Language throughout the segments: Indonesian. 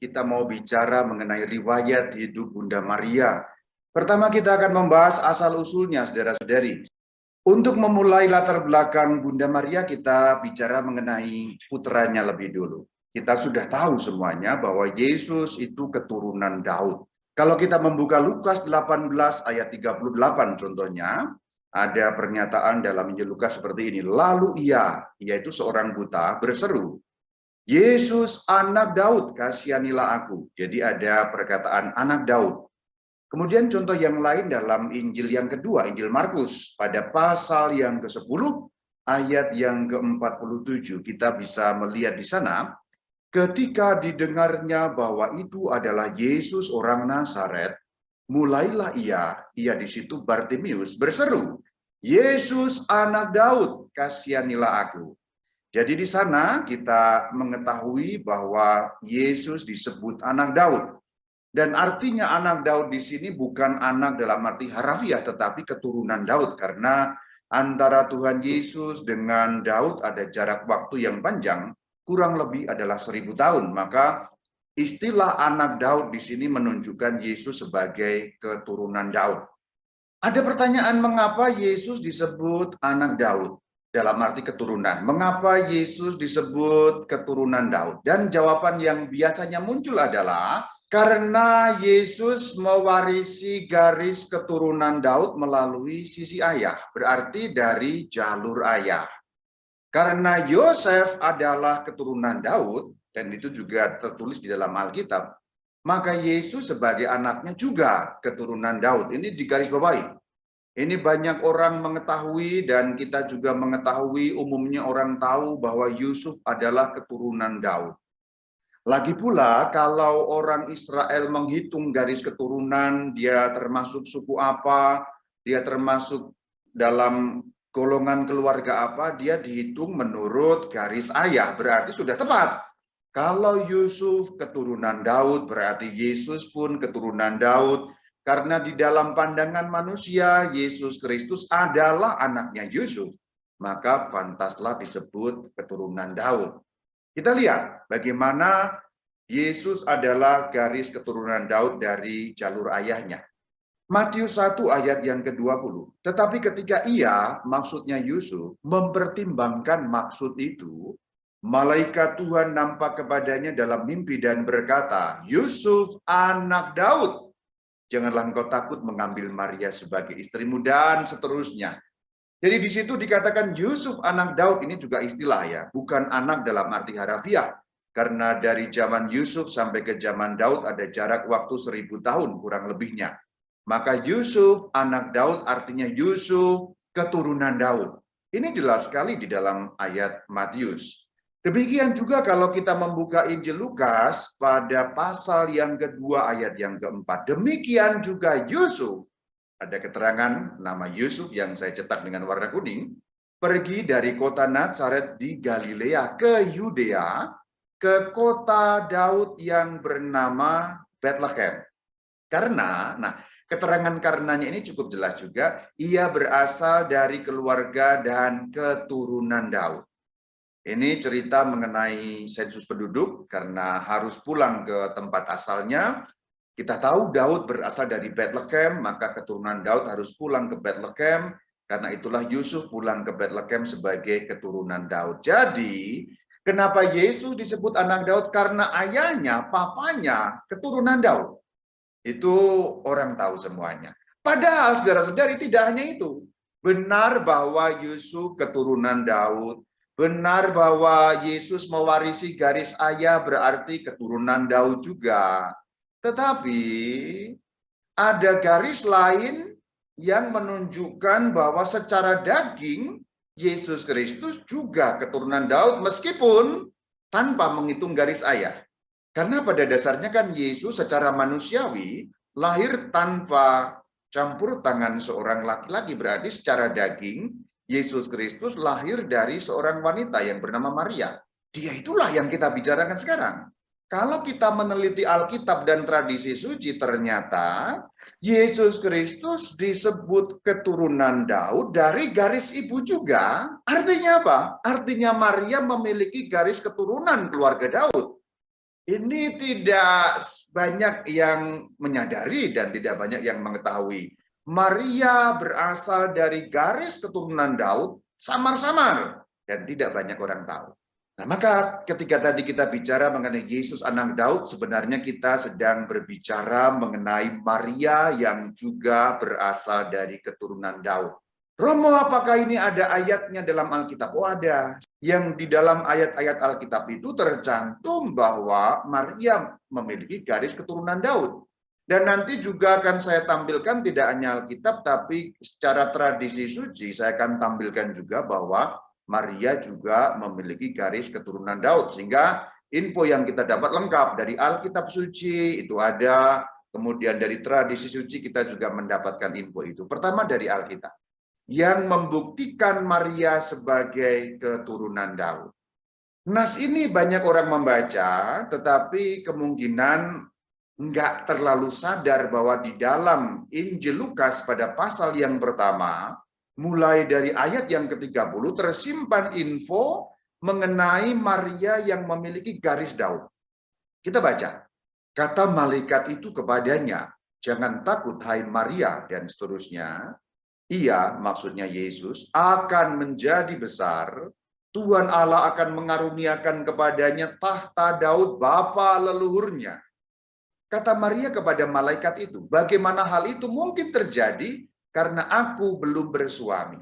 kita mau bicara mengenai riwayat hidup Bunda Maria. Pertama kita akan membahas asal-usulnya, saudara-saudari. Untuk memulai latar belakang Bunda Maria, kita bicara mengenai putranya lebih dulu. Kita sudah tahu semuanya bahwa Yesus itu keturunan Daud. Kalau kita membuka Lukas 18 ayat 38 contohnya, ada pernyataan dalam Injil Lukas seperti ini. Lalu ia, yaitu seorang buta, berseru, Yesus anak Daud, kasihanilah aku. Jadi ada perkataan anak Daud. Kemudian contoh yang lain dalam Injil yang kedua, Injil Markus, pada pasal yang ke-10, ayat yang ke-47, kita bisa melihat di sana, ketika didengarnya bahwa itu adalah Yesus orang Nazaret, mulailah ia di situ Bartimius berseru, Yesus anak Daud, kasihanilah aku. Jadi di sana kita mengetahui bahwa Yesus disebut anak Daud. Dan artinya anak Daud di sini bukan anak dalam arti harafiah, tetapi keturunan Daud. Karena antara Tuhan Yesus dengan Daud ada jarak waktu yang panjang, kurang lebih adalah 1000 tahun. Maka istilah anak Daud di sini menunjukkan Yesus sebagai keturunan Daud. Ada pertanyaan mengapa Yesus disebut anak Daud? Dalam arti keturunan. Mengapa Yesus disebut keturunan Daud? Dan jawaban yang biasanya muncul adalah karena Yesus mewarisi garis keturunan Daud melalui sisi ayah. Berarti dari jalur ayah. Karena Yosef adalah keturunan Daud, dan itu juga tertulis di dalam Alkitab, maka Yesus sebagai anaknya juga keturunan Daud. Ini digarisbawahi. Ini banyak orang mengetahui dan kita juga mengetahui, umumnya orang tahu bahwa Yusuf adalah keturunan Daud. Lagi pula kalau orang Israel menghitung garis keturunan, dia termasuk suku apa, dia termasuk dalam golongan keluarga apa, dia dihitung menurut garis ayah, berarti sudah tepat. Kalau Yusuf keturunan Daud, berarti Yesus pun keturunan Daud. Karena di dalam pandangan manusia, Yesus Kristus adalah anaknya Yusuf. Maka pantaslah disebut keturunan Daud. Kita lihat bagaimana Yesus adalah garis keturunan Daud dari jalur ayahnya. Matius 1 ayat yang ke-20. Tetapi ketika ia, maksudnya Yusuf, mempertimbangkan maksud itu, malaikat Tuhan nampak kepadanya dalam mimpi dan berkata, Yusuf anak Daud, janganlah engkau takut mengambil Maria sebagai istrimu dan seterusnya. Jadi di situ dikatakan Yusuf anak Daud, ini juga istilah ya, bukan anak dalam arti harafiah. Karena dari zaman Yusuf sampai ke zaman Daud ada jarak waktu 1000 tahun kurang lebihnya. Maka Yusuf anak Daud artinya Yusuf keturunan Daud. Ini jelas sekali di dalam ayat Matius. Demikian juga kalau kita membuka Injil Lukas pada pasal yang kedua ayat yang keempat. Demikian juga Yusuf. Ada keterangan nama Yusuf yang saya cetak dengan warna kuning. Pergi dari kota Nazaret di Galilea ke Yudea, ke kota Daud yang bernama Bethlehem. Karena, keterangan karenanya ini cukup jelas juga. Ia berasal dari keluarga dan keturunan Daud. Ini cerita mengenai sensus penduduk karena harus pulang ke tempat asalnya. Kita tahu Daud berasal dari Bethlehem, maka keturunan Daud harus pulang ke Bethlehem. Karena itulah Yusuf pulang ke Bethlehem sebagai keturunan Daud. Jadi, kenapa Yesus disebut anak Daud? Karena ayahnya, papanya, keturunan Daud. Itu orang tahu semuanya. Padahal saudara-saudari tidak hanya itu. Benar bahwa Yusuf keturunan Daud. Benar bahwa Yesus mewarisi garis ayah berarti keturunan Daud juga. Tetapi ada garis lain yang menunjukkan bahwa secara daging Yesus Kristus juga keturunan Daud meskipun tanpa menghitung garis ayah. Karena pada dasarnya kan Yesus secara manusiawi lahir tanpa campur tangan seorang laki-laki. Berarti secara daging Yesus Kristus lahir dari seorang wanita yang bernama Maria. Dia itulah yang kita bicarakan sekarang. Kalau kita meneliti Alkitab dan tradisi suci, ternyata Yesus Kristus disebut keturunan Daud dari garis ibu juga. Artinya apa? Artinya Maria memiliki garis keturunan keluarga Daud. Ini tidak banyak yang menyadari dan tidak banyak yang mengetahui. Maria berasal dari garis keturunan Daud, samar-samar, dan tidak banyak orang tahu. Nah, maka ketika tadi kita bicara mengenai Yesus anak Daud, sebenarnya kita sedang berbicara mengenai Maria yang juga berasal dari keturunan Daud. Romo, apakah ini ada ayatnya dalam Alkitab? Oh, ada. Yang di dalam ayat-ayat Alkitab itu tercantum bahwa Maria memiliki garis keturunan Daud. Dan nanti juga akan saya tampilkan tidak hanya Alkitab, tapi secara tradisi suci saya akan tampilkan juga bahwa Maria juga memiliki garis keturunan Daud. Sehingga info yang kita dapat lengkap dari Alkitab suci itu ada, kemudian dari tradisi suci kita juga mendapatkan info itu. Pertama dari Alkitab, yang membuktikan Maria sebagai keturunan Daud. Nas ini banyak orang membaca, tetapi kemungkinan nggak terlalu sadar bahwa di dalam Injil Lukas pada pasal yang pertama, mulai dari ayat yang ke-30, tersimpan info mengenai Maria yang memiliki garis Daud. Kita baca, kata malaikat itu kepadanya, jangan takut hai Maria, dan seterusnya. Ia, maksudnya Yesus, akan menjadi besar. Tuhan Allah akan mengaruniakan kepadanya tahta Daud bapa leluhurnya. Kata Maria kepada malaikat itu, bagaimana hal itu mungkin terjadi karena aku belum bersuami.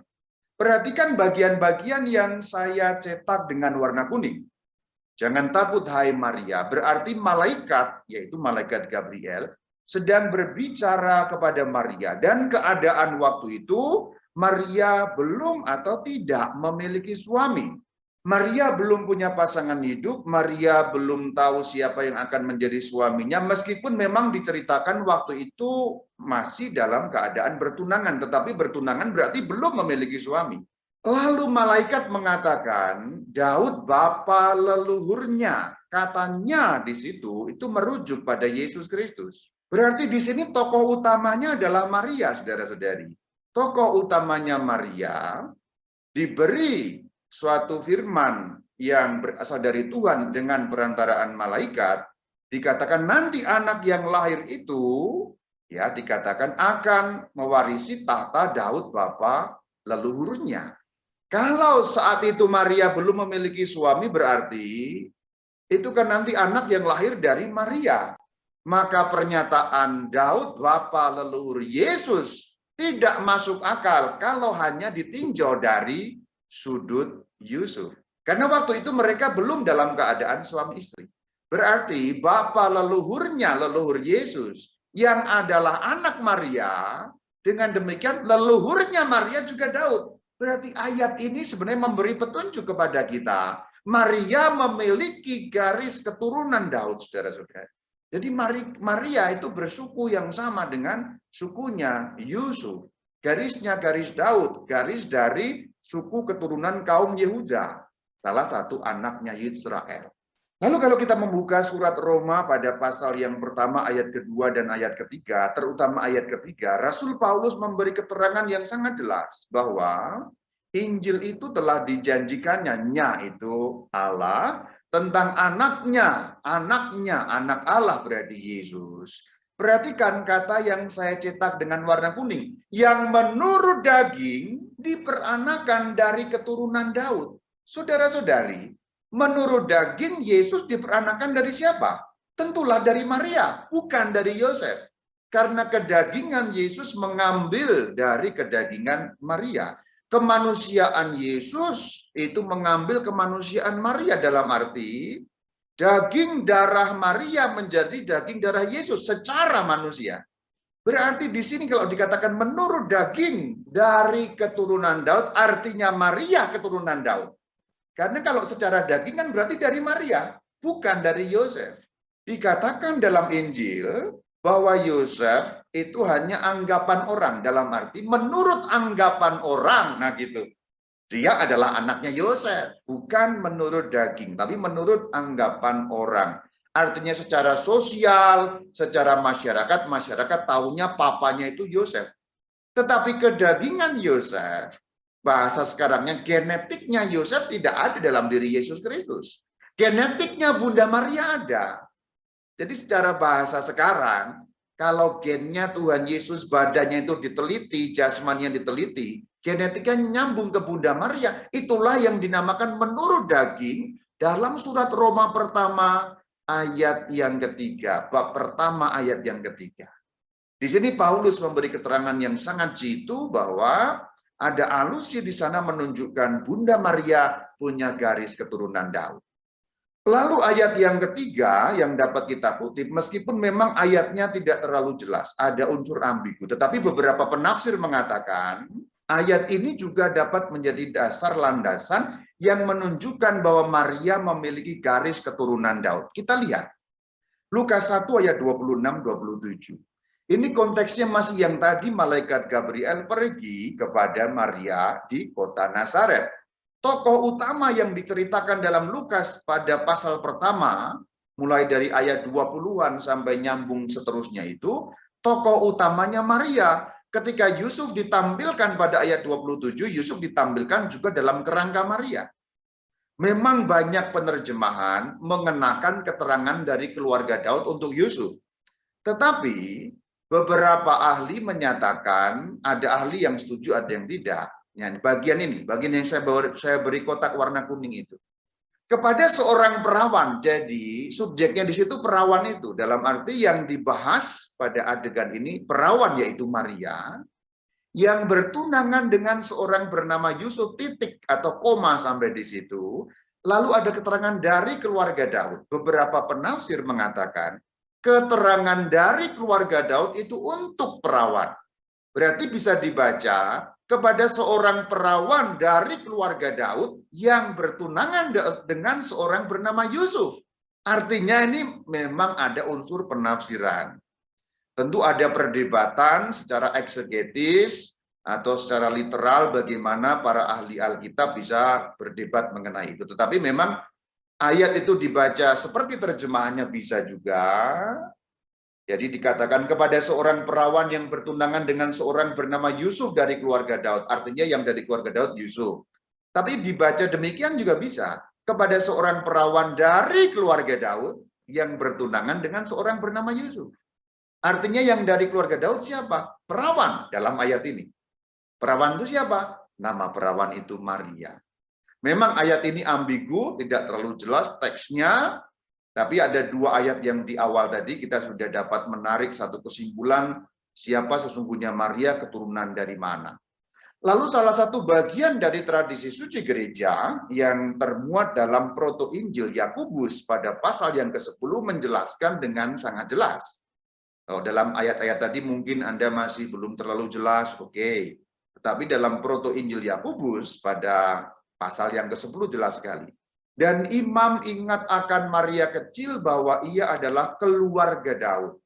Perhatikan bagian-bagian yang saya cetak dengan warna kuning. Jangan takut hai Maria, berarti malaikat, yaitu malaikat Gabriel, sedang berbicara kepada Maria, dan keadaan waktu itu Maria belum atau tidak memiliki suami. Maria belum punya pasangan hidup, Maria belum tahu siapa yang akan menjadi suaminya, meskipun memang diceritakan waktu itu masih dalam keadaan bertunangan, tetapi bertunangan berarti belum memiliki suami. Lalu malaikat mengatakan, Daud bapa leluhurnya. Katanya di situ itu merujuk pada Yesus Kristus. Berarti di sini tokoh utamanya adalah Maria, saudara-saudari. Tokoh utamanya Maria diberi suatu firman yang berasal dari Tuhan dengan perantaraan malaikat, dikatakan nanti anak yang lahir itu ya dikatakan akan mewarisi tahta Daud bapa leluhurnya. Kalau saat itu Maria belum memiliki suami, berarti itu kan nanti anak yang lahir dari Maria. Maka pernyataan Daud bapa leluhur Yesus tidak masuk akal kalau hanya ditinjau dari sudut Yusuf. Karena waktu itu mereka belum dalam keadaan suami istri. Berarti bapa leluhurnya, leluhur Yesus, yang adalah anak Maria, dengan demikian leluhurnya Maria juga Daud. Berarti ayat ini sebenarnya memberi petunjuk kepada kita. Maria memiliki garis keturunan Daud, saudara-saudara. Jadi Maria itu bersuku yang sama dengan sukunya Yusuf. Garisnya garis Daud, garis dari suku keturunan kaum Yehuda. Salah satu anaknya Israel. Lalu kalau kita membuka surat Roma pada pasal yang pertama ayat kedua dan ayat ketiga, terutama ayat ketiga, Rasul Paulus memberi keterangan yang sangat jelas bahwa Injil itu telah dijanjikannya, itu Allah, tentang anaknya, anak Allah berarti Yesus. Perhatikan kata yang saya cetak dengan warna kuning, yang menurut daging diperanakan dari keturunan Daud. Saudara-saudari, menurut daging Yesus diperanakan dari siapa? Tentulah dari Maria, bukan dari Yosef. Karena kedagingan Yesus mengambil dari kedagingan Maria. Kemanusiaan Yesus itu mengambil kemanusiaan Maria, dalam arti daging darah Maria menjadi daging darah Yesus secara manusia. Berarti di sini kalau dikatakan menurut daging dari keturunan Daud, artinya Maria keturunan Daud. Karena kalau secara daging kan berarti dari Maria, bukan dari Yosef. Dikatakan dalam Injil bahwa Yosef itu hanya anggapan orang, dalam arti menurut anggapan orang, nah gitu. Dia adalah anaknya Yosef, bukan menurut daging, tapi menurut anggapan orang. Artinya secara sosial, secara masyarakat, masyarakat tahunya papanya itu Yosef. Tetapi kedagingan Yosef, bahasa sekarangnya genetiknya Yosef tidak ada dalam diri Yesus Kristus. Genetiknya Bunda Maria ada. Jadi secara bahasa sekarang, kalau gennya Tuhan Yesus badannya itu diteliti, jasmaninya diteliti, genetikanya nyambung ke Bunda Maria, itulah yang dinamakan menurut daging dalam surat Roma pertama ayat yang ketiga, bab pertama ayat yang ketiga. Di sini Paulus memberi keterangan yang sangat jitu bahwa ada alusi di sana menunjukkan Bunda Maria punya garis keturunan Daud. Lalu ayat yang ketiga yang dapat kita kutip, meskipun memang ayatnya tidak terlalu jelas, ada unsur ambigu, tetapi beberapa penafsir mengatakan ayat ini juga dapat menjadi dasar landasan yang menunjukkan bahwa Maria memiliki garis keturunan Daud. Kita lihat, Lukas 1 ayat 26-27. Ini konteksnya masih yang tadi malaikat Gabriel pergi kepada Maria di kota Nazaret. Tokoh utama yang diceritakan dalam Lukas pada pasal pertama, mulai dari ayat 20-an sampai nyambung seterusnya itu, tokoh utamanya Maria. Ketika Yusuf ditampilkan pada ayat 27, Yusuf ditampilkan juga dalam kerangka Maria. Memang banyak penerjemahan mengenakan keterangan dari keluarga Daud untuk Yusuf. Tetapi beberapa ahli menyatakan, ada ahli yang setuju, ada yang tidak. Ya, bagian yang saya beri kotak warna kuning itu. Kepada seorang perawan, jadi subjeknya di situ perawan itu. Dalam arti yang dibahas pada adegan ini, perawan yaitu Maria, yang bertunangan dengan seorang bernama Yusuf titik atau koma sampai di situ. Lalu ada keterangan dari keluarga Daud. Beberapa penafsir mengatakan, keterangan dari keluarga Daud itu untuk perawan. Berarti bisa dibaca kepada seorang perawan dari keluarga Daud yang bertunangan dengan seorang bernama Yusuf. Artinya ini memang ada unsur penafsiran. Tentu ada perdebatan secara eksegetis atau secara literal bagaimana para ahli Alkitab bisa berdebat mengenai itu. Tetapi memang ayat itu dibaca seperti terjemahannya bisa juga. Jadi dikatakan kepada seorang perawan yang bertunangan dengan seorang bernama Yusuf dari keluarga Daud. Artinya yang dari keluarga Daud Yusuf. Tapi dibaca demikian juga bisa. Kepada seorang perawan dari keluarga Daud yang bertunangan dengan seorang bernama Yusuf. Artinya yang dari keluarga Daud siapa? Perawan dalam ayat ini. Perawan itu siapa? Nama perawan itu Maria. Memang ayat ini ambigu, tidak terlalu jelas teksnya. Tapi ada dua ayat yang di awal tadi kita sudah dapat menarik satu kesimpulan siapa sesungguhnya Maria, keturunan dari mana. Lalu salah satu bagian dari tradisi suci gereja yang termuat dalam Proto Injil Yakobus pada pasal yang ke-10 menjelaskan dengan sangat jelas. Dalam ayat-ayat tadi mungkin Anda masih belum terlalu jelas, oke. Tetapi dalam Proto Injil Yakobus pada pasal yang ke-10 jelas sekali. Dan imam ingat akan Maria kecil bahwa ia adalah keluarga Daud.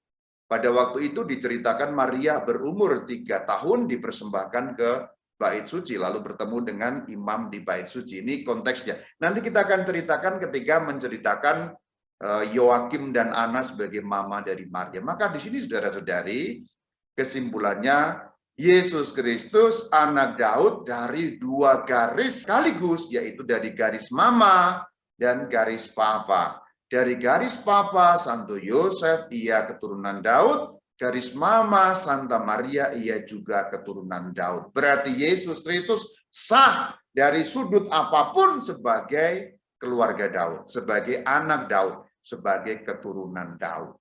Pada waktu itu diceritakan Maria berumur 3 tahun dipersembahkan ke bait suci. Lalu bertemu dengan imam di bait suci. Ini konteksnya. Nanti kita akan ceritakan ketika menceritakan Yoakim dan Ana sebagai mama dari Maria. Maka di sini saudara-saudari kesimpulannya Yesus Kristus anak Daud dari dua garis sekaligus, yaitu dari garis mama dan garis papa. Dari garis papa Santo Yosef, ia keturunan Daud. Garis mama Santa Maria, ia juga keturunan Daud. Berarti Yesus Kristus sah dari sudut apapun sebagai keluarga Daud, sebagai anak Daud, sebagai keturunan Daud.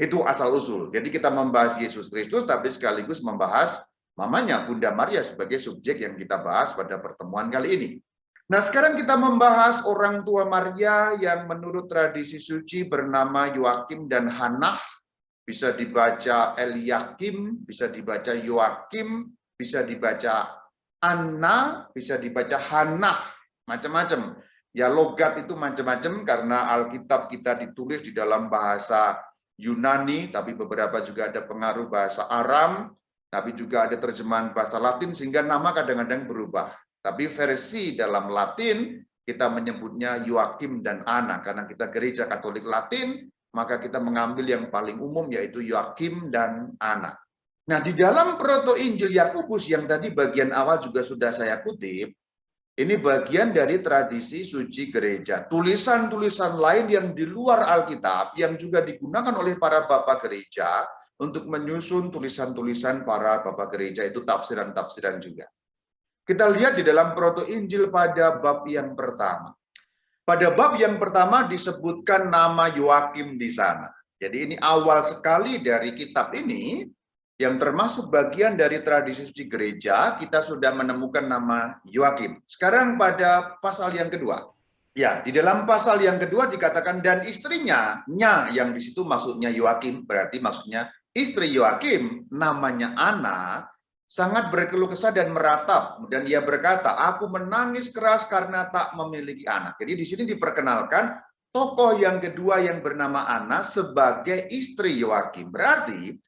Itu asal-usul. Jadi kita membahas Yesus Kristus, tapi sekaligus membahas mamanya Bunda Maria sebagai subjek yang kita bahas pada pertemuan kali ini. Nah, sekarang kita membahas orang tua Maria yang menurut tradisi suci bernama Yoakim dan Hannah. Bisa dibaca Eliakim, bisa dibaca Yoakim, bisa dibaca Anna, bisa dibaca Hannah, macam-macam. Ya logat itu macam-macam karena Alkitab kita ditulis di dalam bahasa Yunani, tapi beberapa juga ada pengaruh bahasa Aram. Tapi juga ada terjemahan bahasa Latin sehingga nama kadang-kadang berubah. Tapi versi dalam Latin kita menyebutnya Yoakim dan Anna. Karena kita gereja Katolik Latin, maka kita mengambil yang paling umum yaitu Yoakim dan Anna. Nah di dalam Proto Injil Yakobus yang tadi bagian awal juga sudah saya kutip, Ini bagian dari tradisi suci gereja. Tulisan-tulisan lain yang di luar Alkitab yang juga digunakan oleh para bapak gereja untuk menyusun tulisan-tulisan para bapak gereja, itu tafsiran-tafsiran juga. Kita lihat di dalam Proto Injil pada bab yang pertama. Pada bab yang pertama disebutkan nama Yoakim di sana. Jadi ini awal sekali dari kitab ini, yang termasuk bagian dari tradisi suci gereja, kita sudah menemukan nama Yoakim. Sekarang pada pasal yang kedua. Ya, di dalam pasal yang kedua dikatakan dan istrinya, yang di situ maksudnya Yoakim, berarti maksudnya istri Yoakim, namanya Ana, sangat berkeluh kesah dan meratap, dan ia berkata, aku menangis keras karena tak memiliki anak. Jadi di sini diperkenalkan tokoh yang kedua yang bernama Ana sebagai istri Yoakim. Berarti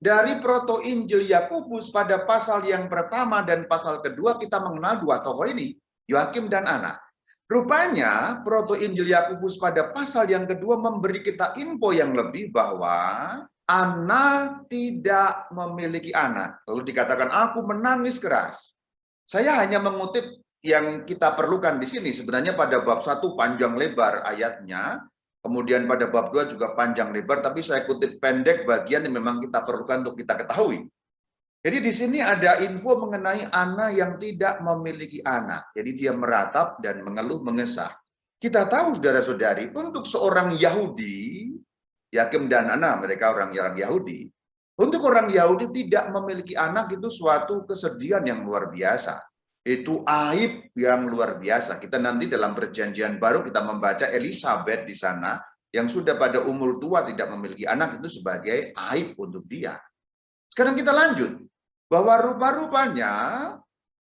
dari Proto Injil Yakobus pada pasal yang pertama dan pasal kedua kita mengenal dua tokoh ini, Yoakim dan Ana. Rupanya Proto Injil Yakobus pada pasal yang kedua memberi kita info yang lebih bahwa Ana tidak memiliki anak. Lalu dikatakan aku menangis keras. Saya hanya mengutip yang kita perlukan di sini. Sebenarnya pada bab 1 panjang lebar ayatnya. Kemudian pada bab 2 juga panjang lebar, tapi saya kutip pendek bagian yang memang kita perlukan untuk kita ketahui. Jadi di sini ada info mengenai Ana yang tidak memiliki anak. Jadi dia meratap dan mengeluh mengesah. Kita tahu saudara-saudari, untuk seorang Yahudi, Yakim dan Ana, mereka orang Yahudi. Untuk orang Yahudi tidak memiliki anak itu suatu kesedihan yang luar biasa. Itu aib yang luar biasa. Kita nanti dalam Perjanjian Baru kita membaca Elisabet di sana yang sudah pada umur tua tidak memiliki anak, itu sebagai aib untuk dia. Sekarang kita lanjut bahwa rupa-rupanya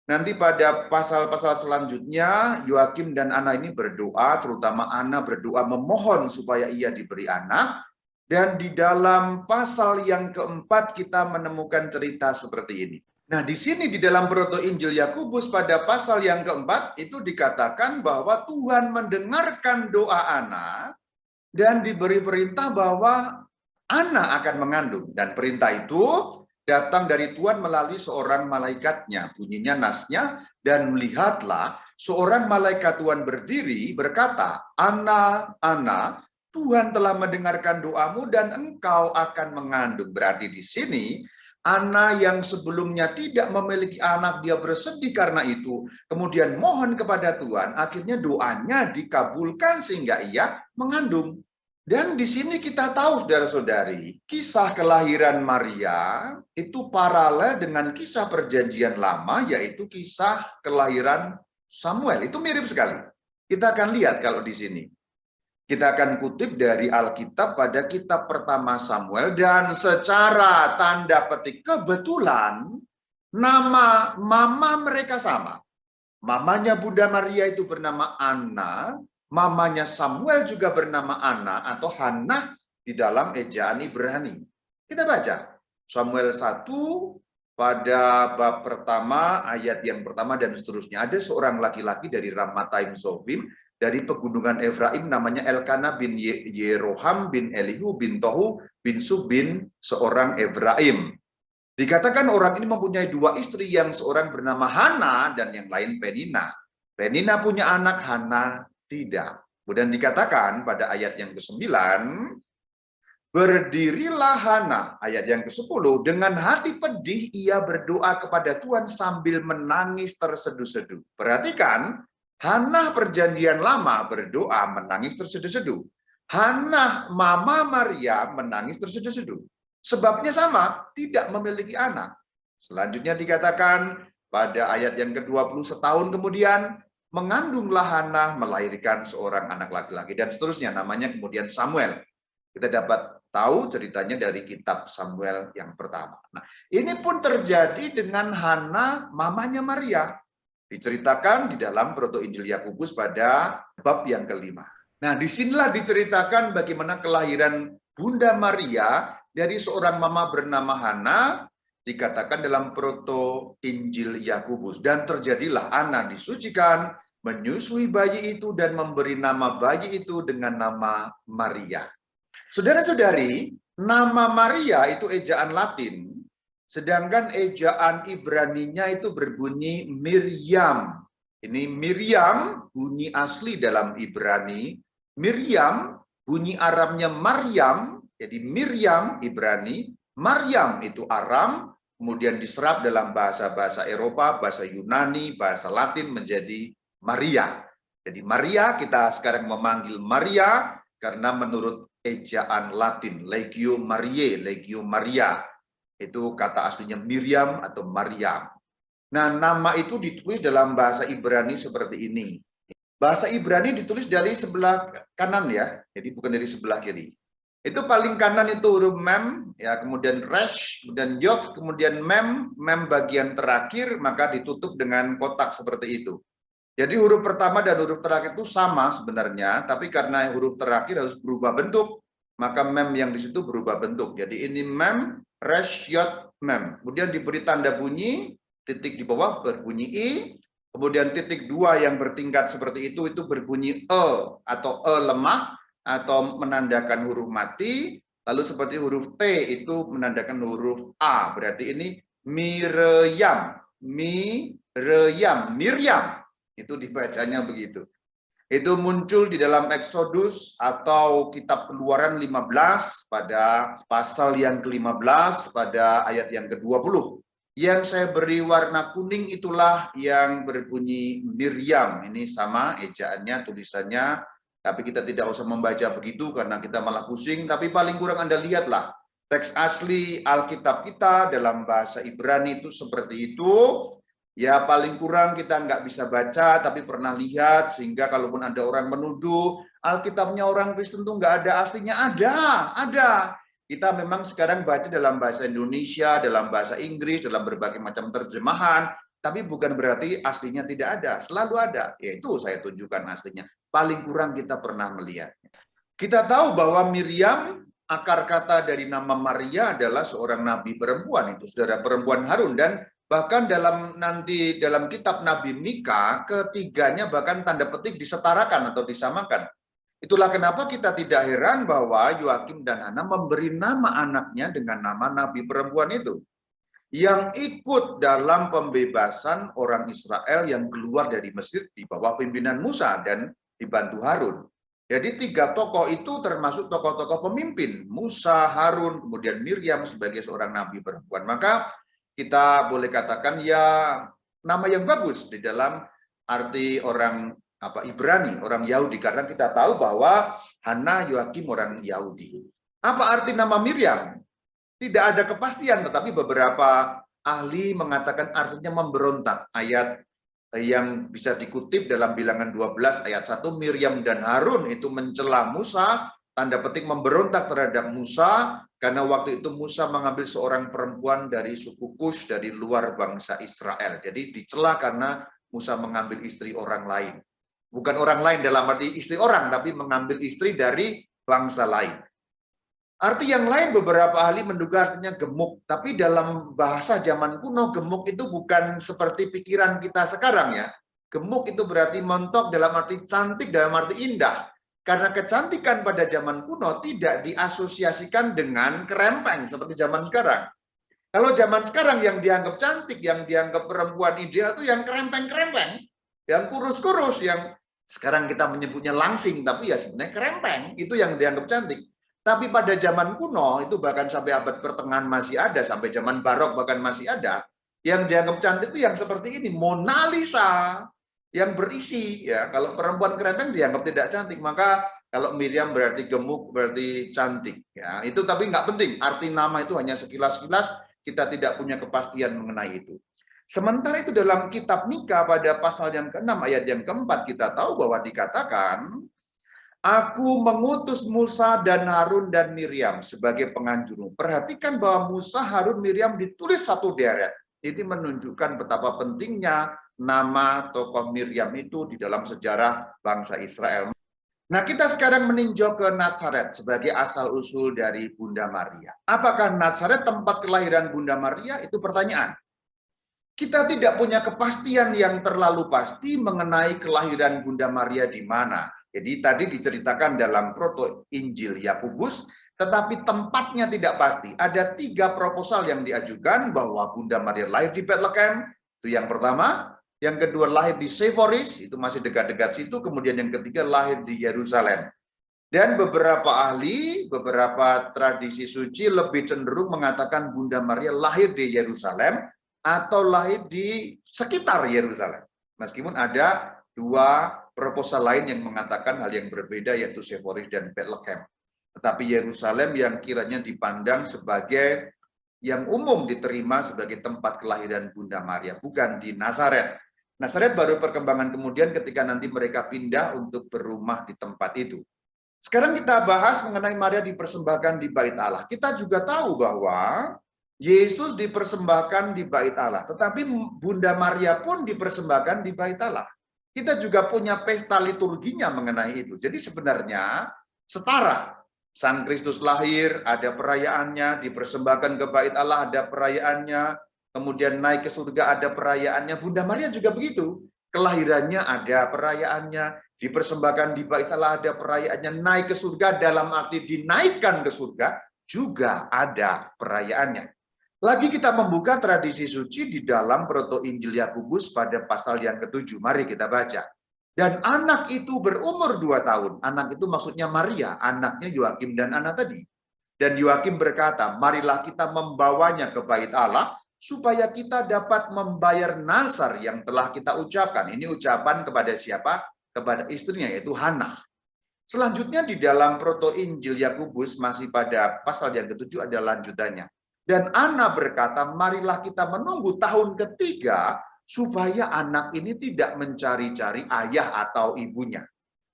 nanti pada pasal-pasal selanjutnya Yoakim dan Ana ini berdoa, terutama Ana berdoa memohon supaya ia diberi anak. Dan di dalam pasal yang keempat kita menemukan cerita seperti ini. Nah, di sini di dalam Proto Injil Yakobus pada pasal yang keempat itu dikatakan bahwa Tuhan mendengarkan doa Ana dan diberi perintah bahwa Ana akan mengandung. Dan perintah itu datang dari Tuhan melalui seorang malaikatnya. Bunyinya nasnya, dan melihatlah seorang malaikat Tuhan berdiri berkata, Ana, Ana, Tuhan telah mendengarkan doamu dan engkau akan mengandung. Berarti di sini Ana yang sebelumnya tidak memiliki anak, dia bersedih karena itu, kemudian mohon kepada Tuhan, akhirnya doanya dikabulkan sehingga ia mengandung. Dan di sini kita tahu saudara-saudari, kisah kelahiran Maria itu paralel dengan kisah perjanjian lama, yaitu kisah kelahiran Samuel. Itu mirip sekali. Kita akan lihat kalau di sini. Kita akan kutip dari Alkitab pada kitab pertama Samuel, dan secara tanda petik kebetulan nama mama mereka sama. Mamanya Bunda Maria itu bernama Anna, mamanya Samuel juga bernama Anna atau Hannah di dalam ejaan Ibrani. Kita baca Samuel 1 pada bab pertama, ayat yang pertama dan seterusnya. Ada seorang laki-laki dari Ramathaim Zofim, dari pegunungan Efraim, namanya Elkana bin Yeroham bin Elihu bin Tohu bin Sub bin seorang Efraim. Dikatakan orang ini mempunyai dua istri, yang seorang bernama Hana dan yang lain Penina. Penina punya anak, Hana tidak. Kemudian dikatakan pada ayat yang ke-9, berdirilah Hana, ayat yang ke-10, dengan hati pedih ia berdoa kepada Tuhan sambil menangis terseduh-seduh. Perhatikan, Hana perjanjian lama berdoa menangis terseduh-seduh. Hana mama Maria menangis terseduh-seduh. Sebabnya sama, tidak memiliki anak. Selanjutnya dikatakan pada ayat yang ke-20, setahun kemudian mengandunglah Hana, melahirkan seorang anak laki-laki, dan seterusnya. Namanya kemudian Samuel. Kita dapat tahu ceritanya dari kitab Samuel yang pertama. Nah, ini pun terjadi dengan Hana mamanya Maria. Diceritakan di dalam Proto Injil Yakobus pada bab yang kelima. Nah, disinilah diceritakan bagaimana kelahiran Bunda Maria dari seorang mama bernama Hana, dikatakan dalam Proto Injil Yakobus. Dan terjadilah Ana disucikan, menyusui bayi itu dan memberi nama bayi itu dengan nama Maria. Saudara-saudari, nama Maria itu ejaan Latin, sedangkan ejaan Ibraninya itu berbunyi Miriam. Ini Miriam, bunyi asli dalam Ibrani. Miriam, bunyi Aramnya Maryam. Jadi Miriam Ibrani, Maryam itu Aram, kemudian diserap dalam bahasa-bahasa Eropa, bahasa Yunani, bahasa Latin menjadi Maria. Jadi Maria, kita sekarang memanggil Maria karena menurut ejaan Latin, Legio Mariae, Legio Maria. Itu kata aslinya Miriam atau Maryam. Nah, nama itu ditulis dalam bahasa Ibrani seperti ini. Bahasa Ibrani ditulis dari sebelah kanan ya, jadi bukan dari sebelah kiri. Itu paling kanan itu huruf mem, ya, kemudian resh, kemudian yod, kemudian mem bagian terakhir, maka ditutup dengan kotak seperti itu. Jadi huruf pertama dan huruf terakhir itu sama sebenarnya, tapi karena huruf terakhir harus berubah bentuk, maka mem yang di situ berubah bentuk. Jadi ini mem, resh, yod, mem. Kemudian diberi tanda bunyi, titik di bawah berbunyi I, kemudian titik dua yang bertingkat seperti itu berbunyi E atau E lemah atau menandakan huruf mati, lalu seperti huruf T itu menandakan huruf A, berarti ini Miriam, Miriam, itu dibacanya begitu. Itu muncul di dalam Exodus atau kitab Keluaran 15 pada pasal yang ke-15 pada ayat yang ke-20. Yang saya beri warna kuning itulah yang berbunyi Miriam. Ini sama ejaannya, tulisannya. Tapi kita tidak usah membaca begitu karena kita malah pusing. Tapi paling kurang Anda lihatlah. Teks asli Alkitab kita dalam bahasa Ibrani itu seperti itu. Ya paling kurang kita nggak bisa baca, tapi pernah lihat. Sehingga kalaupun ada orang menuduh, Alkitabnya orang Kristen itu nggak ada aslinya. Ada. Kita memang sekarang baca dalam bahasa Indonesia, dalam bahasa Inggris, dalam berbagai macam terjemahan, tapi bukan berarti aslinya tidak ada, selalu ada. Yaitu saya tunjukkan aslinya. Paling kurang kita pernah melihatnya. Kita tahu bahwa Miriam, akar kata dari nama Maria adalah seorang nabi perempuan, itu saudara perempuan Harun, dan bahkan dalam kitab Nabi Mika, ketiganya bahkan tanda petik disetarakan atau disamakan. Itulah kenapa kita tidak heran bahwa Yoakim dan Hana memberi nama anaknya dengan nama nabi perempuan itu. Yang ikut dalam pembebasan orang Israel yang keluar dari Mesir di bawah pimpinan Musa dan dibantu Harun. Jadi tiga tokoh itu termasuk tokoh-tokoh pemimpin. Musa, Harun, kemudian Miriam sebagai seorang nabi perempuan. Maka kita boleh katakan ya nama yang bagus di dalam arti orang Ibrani, orang Yahudi, karena kita tahu bahwa Hana, Yoakim orang Yahudi. Apa arti nama Miriam? Tidak ada kepastian, tetapi beberapa ahli mengatakan artinya memberontak. Ayat yang bisa dikutip dalam Bilangan 12 ayat 1, Miriam dan Harun itu mencela Musa, tanda petik memberontak terhadap Musa, karena waktu itu Musa mengambil seorang perempuan dari suku Kus, dari luar bangsa Israel. Jadi dicela karena Musa mengambil istri orang lain. Bukan orang lain dalam arti istri orang, tapi mengambil istri dari bangsa lain. Arti yang lain beberapa ahli menduga artinya gemuk. Tapi dalam bahasa zaman kuno, gemuk itu bukan seperti pikiran kita sekarang ya. Gemuk itu berarti montok dalam arti cantik, dalam arti indah. Karena kecantikan pada zaman kuno tidak diasosiasikan dengan kerempeng seperti zaman sekarang. Kalau zaman sekarang yang dianggap cantik, yang dianggap perempuan ideal itu yang kerempeng-kerempeng. Yang kurus-kurus, yang sekarang kita menyebutnya langsing, tapi ya sebenarnya kerempeng, itu yang dianggap cantik. Tapi pada zaman kuno, itu bahkan sampai abad pertengahan masih ada, sampai zaman barok bahkan masih ada, yang dianggap cantik itu yang seperti ini, Mona Lisa, yang berisi. Ya, kalau perempuan kerempeng dianggap tidak cantik, maka kalau Miriam berarti gemuk, berarti cantik. Ya, itu tapi nggak penting, arti nama itu hanya sekilas-sekilas, kita tidak punya kepastian mengenai itu. Sementara itu dalam kitab Mika pada pasal yang ke-6 ayat yang ke-4 kita tahu bahwa dikatakan, aku mengutus Musa dan Harun dan Miriam sebagai penganjurmu. Perhatikan bahwa Musa, Harun, Miriam ditulis satu deret. Ini menunjukkan betapa pentingnya nama tokoh Miriam itu di dalam sejarah bangsa Israel. Nah, kita sekarang meninjau ke Nazaret sebagai asal-usul dari Bunda Maria. Apakah Nazaret tempat kelahiran Bunda Maria? Itu pertanyaan. Kita tidak punya kepastian yang terlalu pasti mengenai kelahiran Bunda Maria di mana. Jadi tadi diceritakan dalam proto Injil Yakobus, tetapi tempatnya tidak pasti. Ada 3 proposal yang diajukan bahwa Bunda Maria lahir di Bethlehem. Itu yang pertama. Yang kedua lahir di Seforis, itu masih dekat-dekat situ. Kemudian yang ketiga lahir di Yerusalem. Dan beberapa ahli, beberapa tradisi suci lebih cenderung mengatakan Bunda Maria lahir di Yerusalem atau lahir di sekitar Yerusalem. Meskipun ada dua proposal lain yang mengatakan hal yang berbeda, yaitu Seforis dan Bethlehem. Tetapi Yerusalem yang kiranya dipandang sebagai yang umum diterima sebagai tempat kelahiran Bunda Maria, bukan di Nazaret. Nazaret baru perkembangan kemudian ketika nanti mereka pindah untuk berumah di tempat itu. Sekarang kita bahas mengenai Maria dipersembahkan di Bait Allah. Kita juga tahu bahwa Yesus dipersembahkan di Bait Allah, tetapi Bunda Maria pun dipersembahkan di Bait Allah. Kita juga punya pesta liturginya mengenai itu. Jadi sebenarnya setara. Sang Kristus lahir, ada perayaannya, dipersembahkan ke Bait Allah, ada perayaannya, kemudian naik ke surga, ada perayaannya. Bunda Maria juga begitu. Kelahirannya ada perayaannya, dipersembahkan di Bait Allah ada perayaannya, naik ke surga dalam arti dinaikkan ke surga juga ada perayaannya. Lagi kita membuka tradisi suci di dalam Proto Injil Yakobus pada pasal yang ke-7. Mari kita baca. Dan anak itu berumur 2 tahun. Anak itu maksudnya Maria, anaknya Yoakim dan Ana tadi. Dan Yoakim berkata, marilah kita membawanya ke Bait Allah supaya kita dapat membayar nazar yang telah kita ucapkan. Ini ucapan kepada siapa? Kepada istrinya, yaitu Hana. Selanjutnya di dalam Proto Injil Yakobus masih pada pasal yang ke-7 ada lanjutannya. Dan Ana berkata, marilah kita menunggu tahun ketiga supaya anak ini tidak mencari-cari ayah atau ibunya.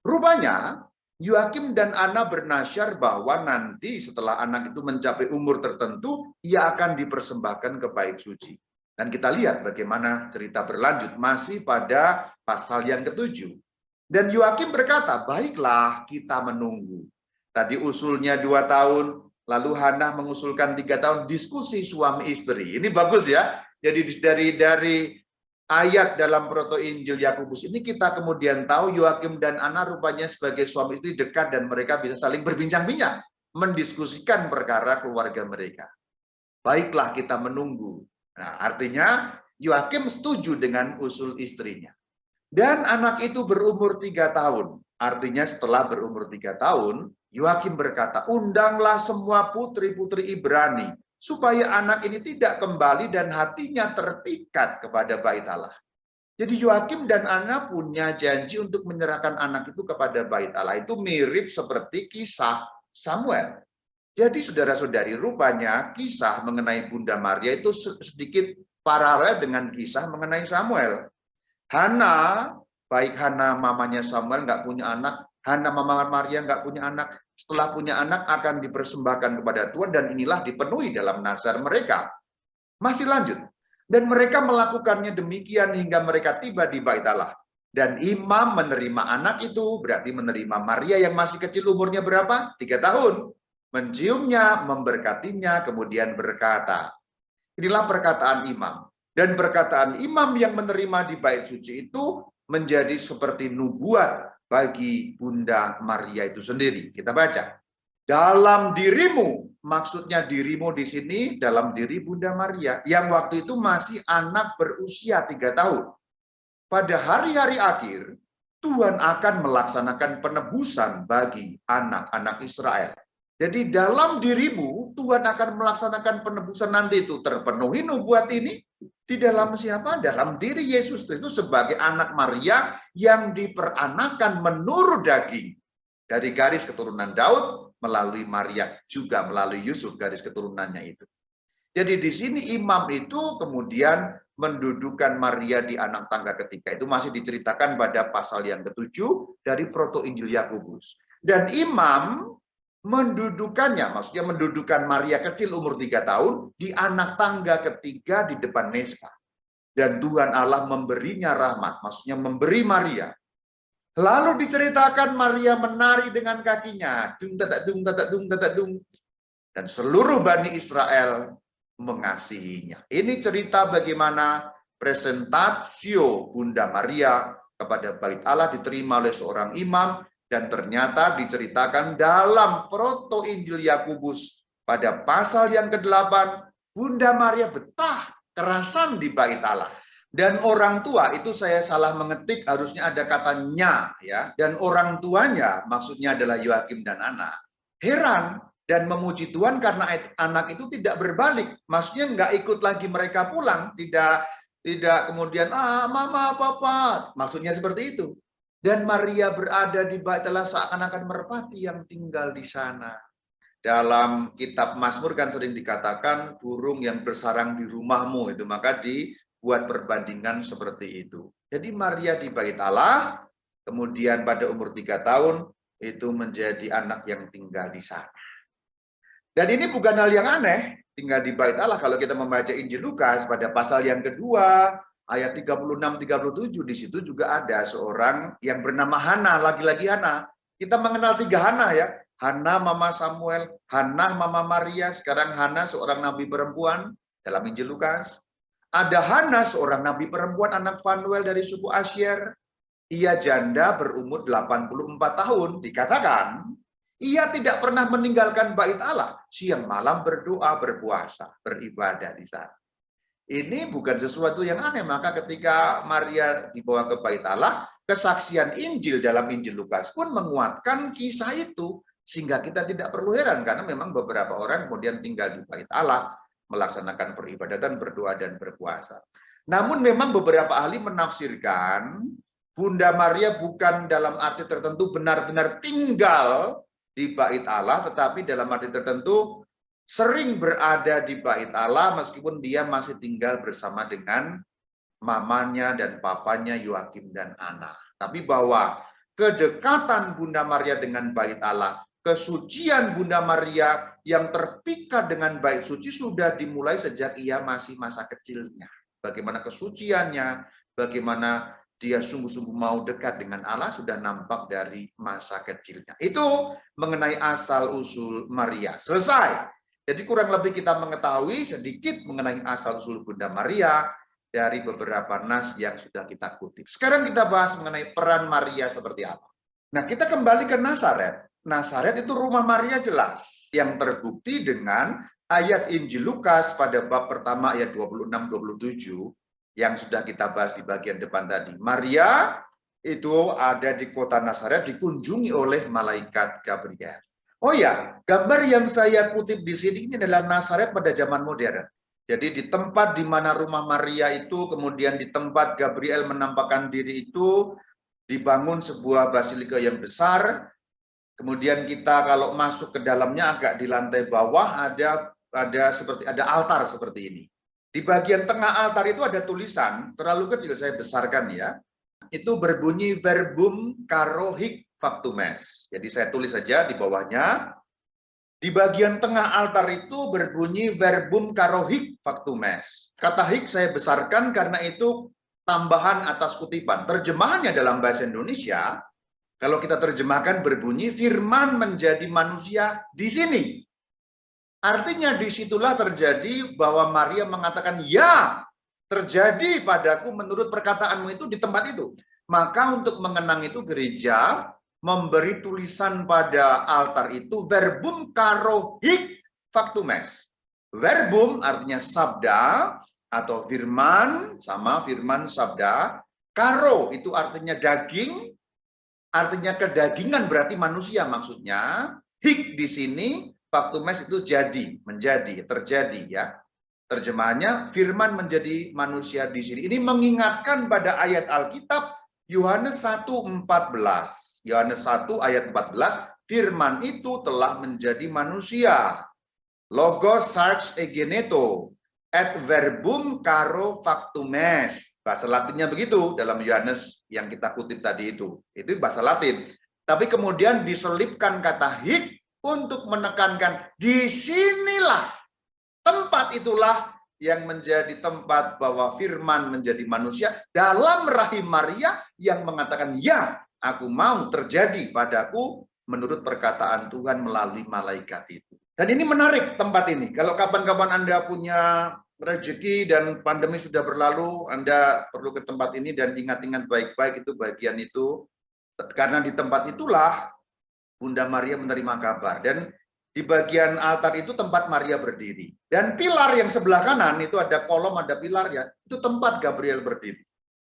Rupanya Yoakim dan Ana bernasyar bahwa nanti setelah anak itu mencapai umur tertentu, ia akan dipersembahkan ke bait suci. Dan kita lihat bagaimana cerita berlanjut masih pada pasal yang ke-7. Dan Yoakim berkata, baiklah kita menunggu. Tadi usulnya 2 tahun, lalu Hana mengusulkan 3 tahun, diskusi suami istri. Ini bagus ya. Jadi dari ayat dalam Proto Injil Yakobus ini kita kemudian tahu Yoakim dan Ana rupanya sebagai suami istri dekat dan mereka bisa saling berbincang-bincang, mendiskusikan perkara keluarga mereka. Baiklah kita menunggu. Nah, artinya Yoakim setuju dengan usul istrinya. Dan anak itu berumur 3 tahun. Artinya setelah berumur 3 tahun, Yoakim berkata, undanglah semua putri-putri Ibrani, supaya anak ini tidak kembali dan hatinya terpikat kepada Bait Allah. Jadi Yoakim dan Ana punya janji untuk menyerahkan anak itu kepada Bait Allah. Itu mirip seperti kisah Samuel. Jadi saudara-saudari, rupanya kisah mengenai Bunda Maria itu sedikit paralel dengan kisah mengenai Samuel. Hana, baik Hana mamanya Samuel nggak punya anak, Hana mama Maria nggak punya anak, setelah punya anak akan dipersembahkan kepada Tuhan dan inilah dipenuhi dalam nazar mereka. Masih lanjut. Dan mereka melakukannya demikian hingga mereka tiba di Bait Allah. Dan imam menerima anak itu, berarti menerima Maria yang masih kecil umurnya berapa? 3 tahun. Menciumnya, memberkatinya, kemudian berkata. Inilah perkataan imam. Dan perkataan imam yang menerima di bait suci itu menjadi seperti nubuat bagi Bunda Maria itu sendiri. Kita baca. Dalam dirimu, maksudnya dirimu di sini dalam diri Bunda Maria, yang waktu itu masih anak berusia 3 tahun. Pada hari-hari akhir, Tuhan akan melaksanakan penebusan bagi anak-anak Israel. Jadi dalam dirimu, Tuhan akan melaksanakan penebusan nanti itu. Terpenuhi nubuat ini. Di dalam siapa? Dalam diri Yesus itu sebagai anak Maria yang diperanakan menurut daging. Dari garis keturunan Daud melalui Maria, juga melalui Yusuf garis keturunannya itu. Jadi di sini imam itu kemudian mendudukan Maria di anak tangga ketiga. Itu masih diceritakan pada pasal yang ke-7 dari Proto Injil Yakobus. Dan imam mendudukannya, maksudnya mendudukan Maria kecil umur 3 tahun di anak tangga ketiga di depan Mesbah. Dan Tuhan Allah memberinya rahmat, maksudnya memberi Maria. Lalu diceritakan Maria menari dengan kakinya, dung tatak dung tatak dung tatak dung. Dan seluruh Bani Israel mengasihinya. Ini cerita bagaimana presentasio Bunda Maria kepada Bait Allah diterima oleh seorang imam. Dan ternyata diceritakan dalam Proto Injil Yakobus pada pasal yang ke-8, Bunda Maria betah kerasan di Bait Allah. Dan orang tua itu saya salah mengetik, harusnya ada katanya ya. Dan orang tuanya maksudnya adalah Yoakim dan anak. Heran dan memuji Tuhan karena anak itu tidak berbalik. Maksudnya nggak ikut lagi mereka pulang, tidak kemudian mama papa. Maksudnya seperti itu. Dan Maria berada di bait Allah seakan-akan merpati yang tinggal di sana. Dalam kitab Mazmur kan sering dikatakan burung yang bersarang di rumahmu itu, maka dibuat perbandingan seperti itu. Jadi Maria di bait Allah, kemudian pada umur 3 tahun itu menjadi anak yang tinggal di sana. Dan ini bukan hal yang aneh, tinggal di bait Allah. Kalau kita membaca Injil Lukas pada pasal yang kedua, ayat 36-37, di situ juga ada seorang yang bernama Hana, lagi-lagi Hana. Kita mengenal 3 Hana ya. Hana mama Samuel, Hana mama Maria, sekarang Hana seorang nabi perempuan dalam Injil Lukas. Ada Hana seorang nabi perempuan anak Fanuel dari suku Asyer. Ia janda berumur 84 tahun. Dikatakan ia tidak pernah meninggalkan bait Allah, siang malam berdoa, berpuasa, beribadah di sana. Ini bukan sesuatu yang aneh, maka ketika Maria dibawa ke bait Allah, kesaksian Injil dalam Injil Lukas pun menguatkan kisah itu, sehingga kita tidak perlu heran, karena memang beberapa orang kemudian tinggal di bait Allah, melaksanakan peribadatan, berdoa, dan berpuasa. Namun memang beberapa ahli menafsirkan, Bunda Maria bukan dalam arti tertentu benar-benar tinggal di bait Allah, tetapi dalam arti tertentu sering berada di bait Allah meskipun dia masih tinggal bersama dengan mamanya dan papanya Yoakim dan Ana. Tapi bahwa kedekatan Bunda Maria dengan bait Allah, kesucian Bunda Maria yang terpikat dengan bait suci sudah dimulai sejak ia masih masa kecilnya. Bagaimana kesuciannya, bagaimana dia sungguh-sungguh mau dekat dengan Allah sudah nampak dari masa kecilnya. Itu mengenai asal-usul Maria. Selesai. Jadi kurang lebih kita mengetahui sedikit mengenai asal-usul Bunda Maria dari beberapa nas yang sudah kita kutip. Sekarang kita bahas mengenai peran Maria seperti apa. Nah, kita kembali ke Nazaret. Nazaret itu rumah Maria jelas. Yang terbukti dengan ayat Injil Lukas pada bab pertama ayat 26-27. Yang sudah kita bahas di bagian depan tadi. Maria itu ada di kota Nazaret dikunjungi oleh malaikat Gabriel. Oh ya, gambar yang saya kutip di sini ini adalah Nazaret pada zaman modern. Jadi di tempat di mana rumah Maria itu, kemudian di tempat Gabriel menampakkan diri itu, dibangun sebuah basilika yang besar. Kemudian kita kalau masuk ke dalamnya agak di lantai bawah ada altar seperti ini. Di bagian tengah altar itu ada tulisan, terlalu kecil saya besarkan ya. Itu berbunyi verbum caro hic factum est. Jadi saya tulis saja di bawahnya. Di bagian tengah altar itu berbunyi verbum caro hic factum est. Kata hic saya besarkan karena itu tambahan atas kutipan. Terjemahannya dalam bahasa Indonesia, kalau kita terjemahkan berbunyi firman menjadi manusia di sini. Artinya disitulah terjadi bahwa Maria mengatakan, ya terjadi padaku menurut perkataanmu itu di tempat itu. Maka untuk mengenang itu gereja memberi tulisan pada altar itu verbum caro hic factum est. Verbum artinya sabda atau firman, sama firman sabda. Caro itu artinya daging, artinya kedagingan berarti manusia maksudnya. Hic di sini factum est itu jadi, menjadi, terjadi ya. Terjemahannya firman menjadi manusia di sini. Ini mengingatkan pada ayat Alkitab Yohanes 1:14. Yohanes 1 ayat 14, firman itu telah menjadi manusia. Logos sarx egeneto et verbum caro factum est. Bahasa Latinnya begitu dalam Yohanes yang kita kutip tadi itu. Itu bahasa Latin. Tapi kemudian diselipkan kata hic untuk menekankan disinilah tempat itulah yang menjadi tempat bahwa firman menjadi manusia dalam rahim Maria yang mengatakan ya aku mau terjadi padaku menurut perkataan Tuhan melalui malaikat itu. Dan ini menarik tempat ini. Kalau kapan-kapan Anda punya rezeki dan pandemi sudah berlalu, Anda perlu ke tempat ini dan ingat-ingat baik-baik itu bagian itu. Karena di tempat itulah Bunda Maria menerima kabar. Dan Di bagian altar itu tempat Maria berdiri. Dan pilar yang sebelah kanan itu ada kolom, ada pilarnya. Itu tempat Gabriel berdiri.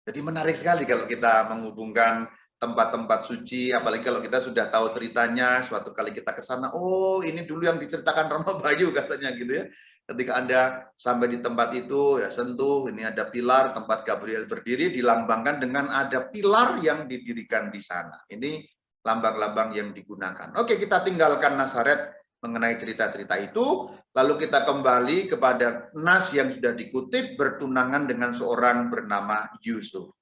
Jadi menarik sekali kalau kita menghubungkan tempat-tempat suci, apalagi kalau kita sudah tahu ceritanya, suatu kali kita ke sana, oh ini dulu yang diceritakan Rama Bayu katanya gitu ya. Ketika Anda sampai di tempat itu, ya sentuh, ini ada pilar tempat Gabriel berdiri, dilambangkan dengan ada pilar yang didirikan di sana. Ini lambang-lambang yang digunakan. Oke, kita tinggalkan Nazaret mengenai cerita-cerita itu, lalu kita kembali kepada nas yang sudah dikutip, bertunangan dengan seorang bernama Yusuf.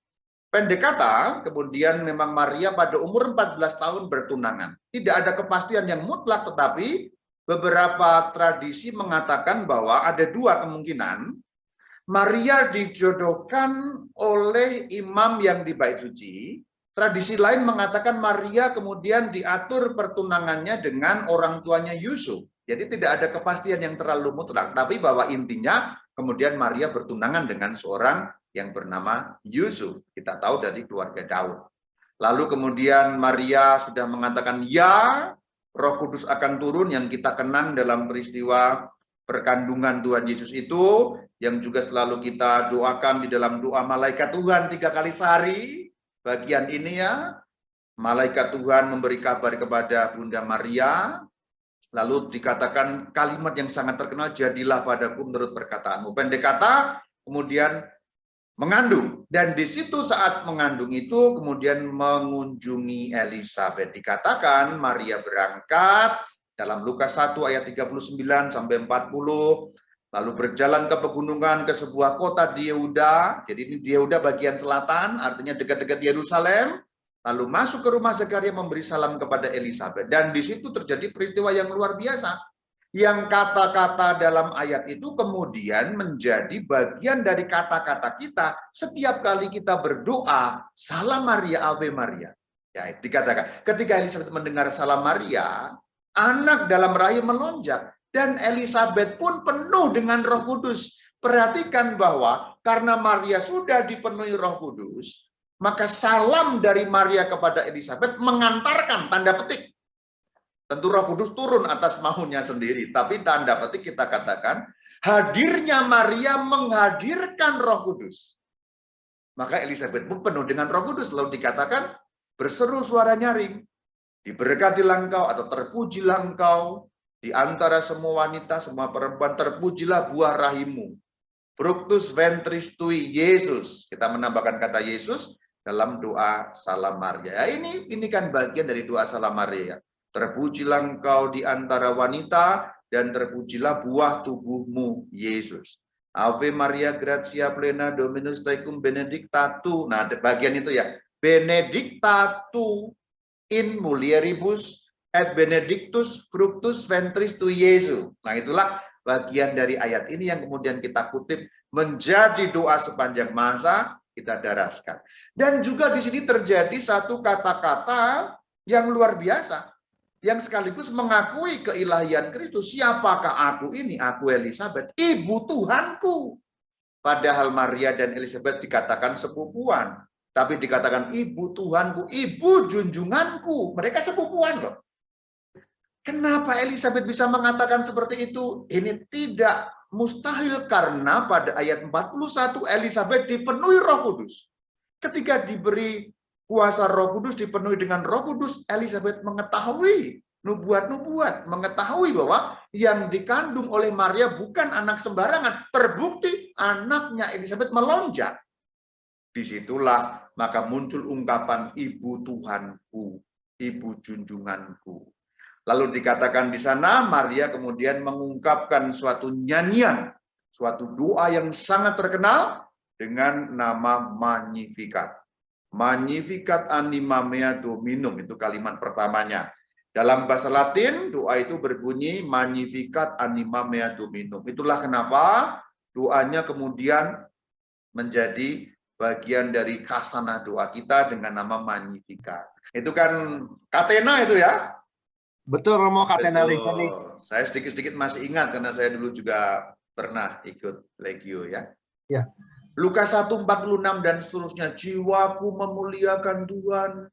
Pendek kata, kemudian memang Maria pada umur 14 tahun bertunangan. Tidak ada kepastian yang mutlak, tetapi beberapa tradisi mengatakan bahwa ada dua kemungkinan. Maria dijodohkan oleh imam yang di Bait Suci. Tradisi lain mengatakan Maria kemudian diatur pertunangannya dengan orang tuanya Yusuf. Jadi tidak ada kepastian yang terlalu mutlak. Tapi bahwa intinya kemudian Maria bertunangan dengan seorang yang bernama Yusuf. Kita tahu dari keluarga Daud. Lalu kemudian Maria sudah mengatakan ya, Roh Kudus akan turun yang kita kenang dalam peristiwa perkandungan Tuhan Yesus itu, yang juga selalu kita doakan di dalam doa malaikat Tuhan 3 kali sehari. Bagian ini ya, malaikat Tuhan memberi kabar kepada Bunda Maria, lalu dikatakan kalimat yang sangat terkenal, jadilah padaku menurut perkataanmu. Pendek kata, kemudian mengandung. Dan di situ saat mengandung itu kemudian mengunjungi Elisabet. Dikatakan Maria berangkat dalam Lukas 1 ayat 39 sampai 40. Lalu berjalan ke pegunungan, ke sebuah kota di Yehuda. Jadi ini di Yehuda bagian selatan, artinya dekat-dekat Yerusalem. Lalu masuk ke rumah Zakaria memberi salam kepada Elisabet. Dan di situ terjadi peristiwa yang luar biasa. Yang kata-kata dalam ayat itu kemudian menjadi bagian dari kata-kata kita setiap kali kita berdoa, Salam Maria, Ave Maria. Ya, dikatakan, ketika Elisabet mendengar Salam Maria, anak dalam rahim melonjak. Dan Elisabet pun penuh dengan Roh Kudus. Perhatikan bahwa karena Maria sudah dipenuhi Roh Kudus, maka salam dari Maria kepada Elisabet mengantarkan, tanda petik. Tentu Roh Kudus turun atas maunya sendiri. Tapi tanda petik kita katakan, hadirnya Maria menghadirkan Roh Kudus. Maka Elisabet pun penuh dengan Roh Kudus. Lalu dikatakan, berseru suara nyaring. Diberkatilah engkau atau terpujilah engkau. Di antara semua wanita, semua perempuan, terpujilah buah rahimmu. Fructus ventris tui, Yesus. Kita menambahkan kata Yesus dalam doa Salam Maria. Ya, ini kan bagian dari doa Salam Maria. Terpujilah engkau di antara wanita, dan terpujilah buah tubuhmu, Yesus. Ave Maria, gratia plena, Dominus tecum, benedicta tu. Nah, bagian itu ya. Benedicta tu in mulieribus, et benedictus fructus ventris tu Yesus. Nah, itulah bagian dari ayat ini yang kemudian kita kutip menjadi doa sepanjang masa, kita daraskan. Dan juga di sini terjadi satu kata-kata yang luar biasa, yang sekaligus mengakui keilahian Kristus. Siapakah aku ini? Aku Elisabet, ibu Tuhanku. Padahal Maria dan Elisabet dikatakan sepupuan. Tapi dikatakan ibu Tuhanku, ibu junjunganku. Mereka sepupuan loh. Kenapa Elisabet bisa mengatakan seperti itu? Ini tidak mustahil karena pada ayat 41 Elisabet dipenuhi Roh Kudus. Ketika diberi kuasa Roh Kudus, dipenuhi dengan Roh Kudus, Elisabet mengetahui nubuat-nubuat, mengetahui bahwa yang dikandung oleh Maria bukan anak sembarangan. Terbukti anaknya Elisabet melonjak. Disitulah maka muncul ungkapan ibu Tuhanku, ibu junjunganku. Lalu dikatakan di sana, Maria kemudian mengungkapkan suatu nyanyian, suatu doa yang sangat terkenal dengan nama Magnificat. Magnificat anima mea Dominum, itu kalimat pertamanya. Dalam bahasa Latin, doa itu berbunyi Magnificat anima mea Dominum. Itulah kenapa doanya kemudian menjadi bagian dari khasanah doa kita dengan nama Magnificat. Itu kan katena itu ya. Betul, Romo, katena Betul. Saya sedikit-sedikit masih ingat karena saya dulu juga pernah ikut Legio ya. Ya. Lukas 1:46 dan seterusnya, jiwaku memuliakan Tuhan.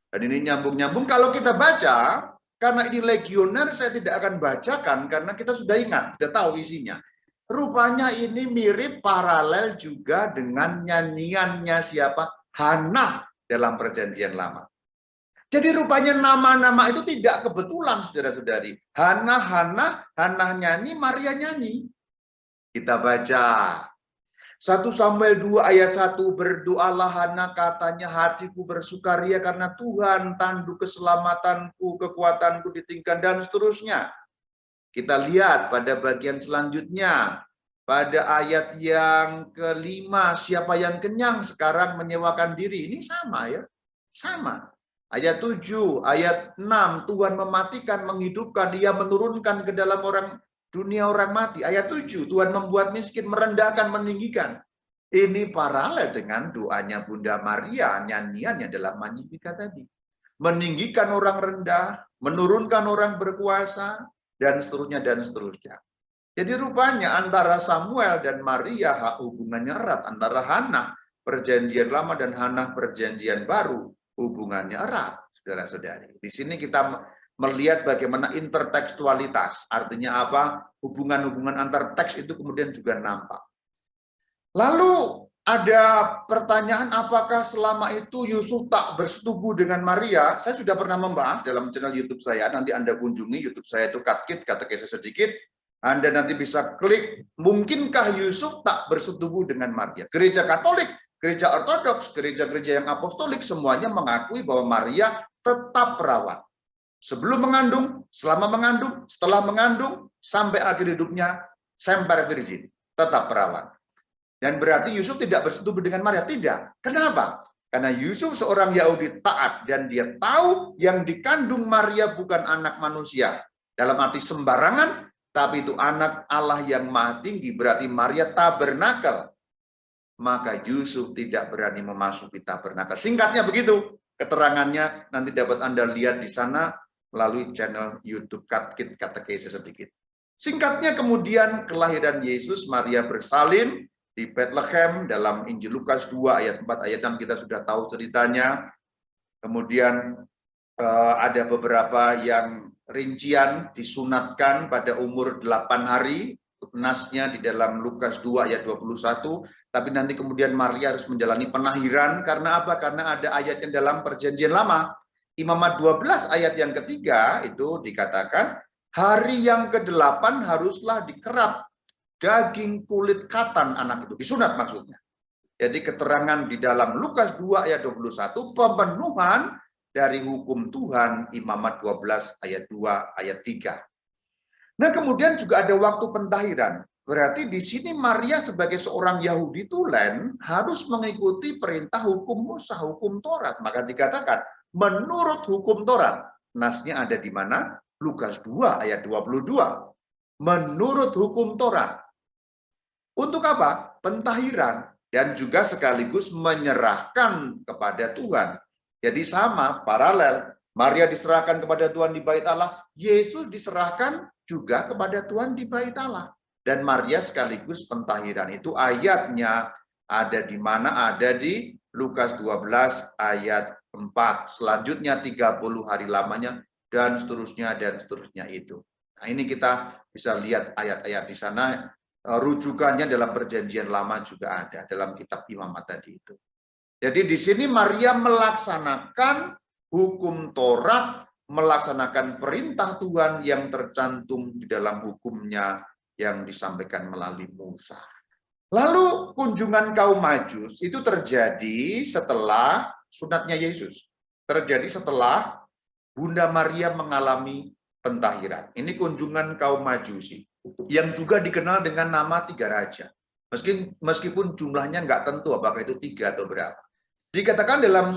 Dan ini nyambung-nyambung kalau kita baca Karena ini legioner, saya tidak akan bacakan karena kita sudah ingat, sudah tahu isinya. Rupanya ini mirip paralel juga dengan nyanyiannya siapa? Hana dalam Perjanjian Lama. Jadi rupanya nama-nama itu tidak kebetulan, saudara-saudari. Hana nyanyi, Maria nyanyi. Kita baca. 1 Samuel 2 ayat 1, berdoalah Hana, katanya, hatiku bersukaria karena Tuhan, tanduk keselamatanku, kekuatanku ditinggikan, dan seterusnya. Kita lihat pada bagian selanjutnya, pada ayat yang kelima, siapa yang kenyang sekarang menyewakan diri. Ini sama ya, sama. Ayat 7, ayat 6, Tuhan mematikan, menghidupkan, Dia menurunkan ke dalam dunia orang mati. Ayat 7, Tuhan membuat miskin, merendahkan, meninggikan. Ini paralel dengan doanya Bunda Maria, nyanyiannya dalam Magnificat tadi. Meninggikan orang rendah, menurunkan orang berkuasa, dan seterusnya, dan seterusnya. Jadi rupanya antara Samuel dan Maria hubungannya erat. Antara Hana Perjanjian Lama dan Hana Perjanjian Baru hubungannya erat, saudara-saudari. Di sini kita melihat bagaimana intertekstualitas, artinya apa? Hubungan-hubungan antar teks itu kemudian juga nampak. Lalu ada pertanyaan, apakah selama itu Yusuf tak bersetubuh dengan Maria? Saya sudah pernah membahas dalam channel YouTube saya, nanti Anda kunjungi YouTube saya itu Katkit, katekese sedikit. Anda nanti bisa klik, mungkinkah Yusuf tak bersetubuh dengan Maria? Gereja Katolik, Gereja Ortodoks, gereja-gereja yang apostolik, semuanya mengakui bahwa Maria tetap perawan. Sebelum mengandung, selama mengandung, setelah mengandung, sampai akhir hidupnya, semper virgin, tetap perawan. Dan berarti Yusuf tidak bersetubuh dengan Maria? Tidak. Kenapa? Karena Yusuf seorang Yahudi taat, dan dia tahu yang dikandung Maria bukan anak manusia. Dalam arti sembarangan, tapi itu anak Allah yang maha tinggi, berarti Maria tabernakel. Maka Yusuf tidak berani memasuki tabernakel. Singkatnya begitu. Keterangannya nanti dapat Anda lihat di sana melalui channel YouTube Katkit Katekese sedikit. Singkatnya kemudian kelahiran Yesus, Maria bersalin di Bethlehem dalam Injil Lukas 2 ayat 4 ayat 6 kita sudah tahu ceritanya. Kemudian ada beberapa yang rincian disunatkan pada umur 8 hari. Nasnya di dalam Lukas 2 ayat 21. Tapi nanti kemudian Maria harus menjalani penahiran. Karena apa? Karena ada ayat yang dalam Perjanjian Lama. Imamat 12 ayat yang ketiga itu dikatakan, hari yang ke-8 haruslah dikerat daging kulit katan anak itu. Disunat maksudnya. Jadi keterangan di dalam Lukas 2 ayat 21, pemenuhan dari hukum Tuhan, Imamat 12 ayat 2 ayat 3. Nah, kemudian juga ada waktu pentahiran. Berarti di sini Maria sebagai seorang Yahudi tulen harus mengikuti perintah hukum Musa, hukum Taurat. Maka dikatakan menurut hukum Taurat. Nasnya ada di mana? Lukas 2 ayat 22. Menurut hukum Taurat. Untuk apa? Pentahiran dan juga sekaligus menyerahkan kepada Tuhan. Jadi sama, paralel. Maria diserahkan kepada Tuhan di Bait Allah, Yesus diserahkan juga kepada Tuhan di Bait Allah. Dan Maria sekaligus pentahiran. Itu ayatnya ada di mana? Ada di Lukas 12 ayat 4. Selanjutnya 30 hari lamanya dan seterusnya itu. Nah, ini kita bisa lihat ayat-ayat di sana. Rujukannya dalam Perjanjian Lama juga ada dalam kitab Imamat tadi itu. Jadi di sini Maria melaksanakan hukum Taurat, melaksanakan perintah Tuhan yang tercantum di dalam hukumnya yang disampaikan melalui Musa. Lalu kunjungan kaum Majus itu terjadi setelah sunatnya Yesus. Terjadi setelah Bunda Maria mengalami pentahiran. Ini kunjungan kaum Majusi yang juga dikenal dengan nama 3 raja. Meskipun jumlahnya nggak tentu apakah itu 3 atau berapa. Dikatakan dalam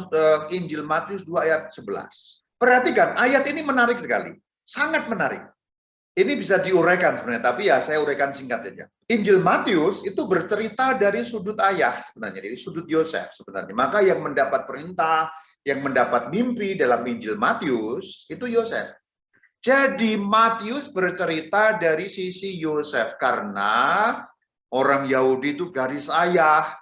Injil Matius 2 ayat 11. Perhatikan, ayat ini menarik sekali. Sangat menarik. Ini bisa diuraikan sebenarnya, tapi ya saya uraikan singkat saja. Injil Matius itu bercerita dari sudut ayah sebenarnya, dari sudut Yosef sebenarnya. Maka yang mendapat perintah, yang mendapat mimpi dalam Injil Matius itu Yosef. Jadi Matius bercerita dari sisi Yosef karena orang Yahudi itu garis ayah.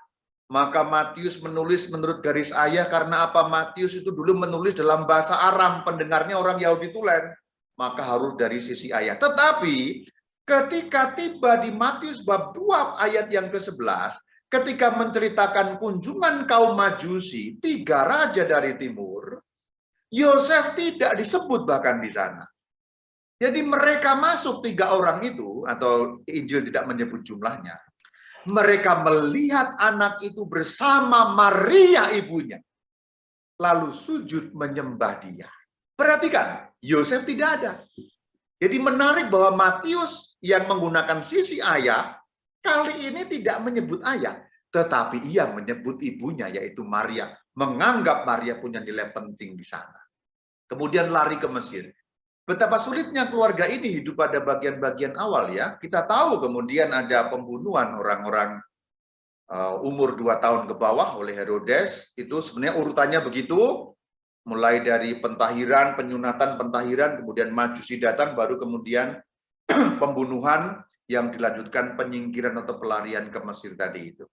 Maka Matius menulis menurut garis ayah karena apa? Matius itu dulu menulis dalam bahasa Aram, pendengarnya orang Yahudi tulen. maka harus dari sisi ayah. Tetapi ketika tiba di Matius bab 2 ayat yang ke-11, ketika menceritakan kunjungan kaum Majusi, 3 raja dari timur, Yosef tidak disebut bahkan di sana. Jadi mereka masuk 3 orang itu, atau Injil tidak menyebut jumlahnya. Mereka melihat anak itu bersama Maria ibunya. Lalu sujud menyembah dia. Perhatikan, Yosef tidak ada. Jadi menarik bahwa Matius yang menggunakan sisi ayah, kali ini tidak menyebut ayah. Tetapi ia menyebut ibunya, yaitu Maria. Menganggap Maria punya nilai penting di sana. Kemudian lari ke Mesir. Betapa sulitnya keluarga ini hidup pada bagian-bagian awal ya. Kita tahu kemudian ada pembunuhan orang-orang umur 2 tahun ke bawah oleh Herodes. Itu sebenarnya urutannya begitu. Mulai dari pentahiran, penyunatan pentahiran, kemudian Majusi datang, baru kemudian pembunuhan yang dilanjutkan penyingkiran atau pelarian ke Mesir tadi itu.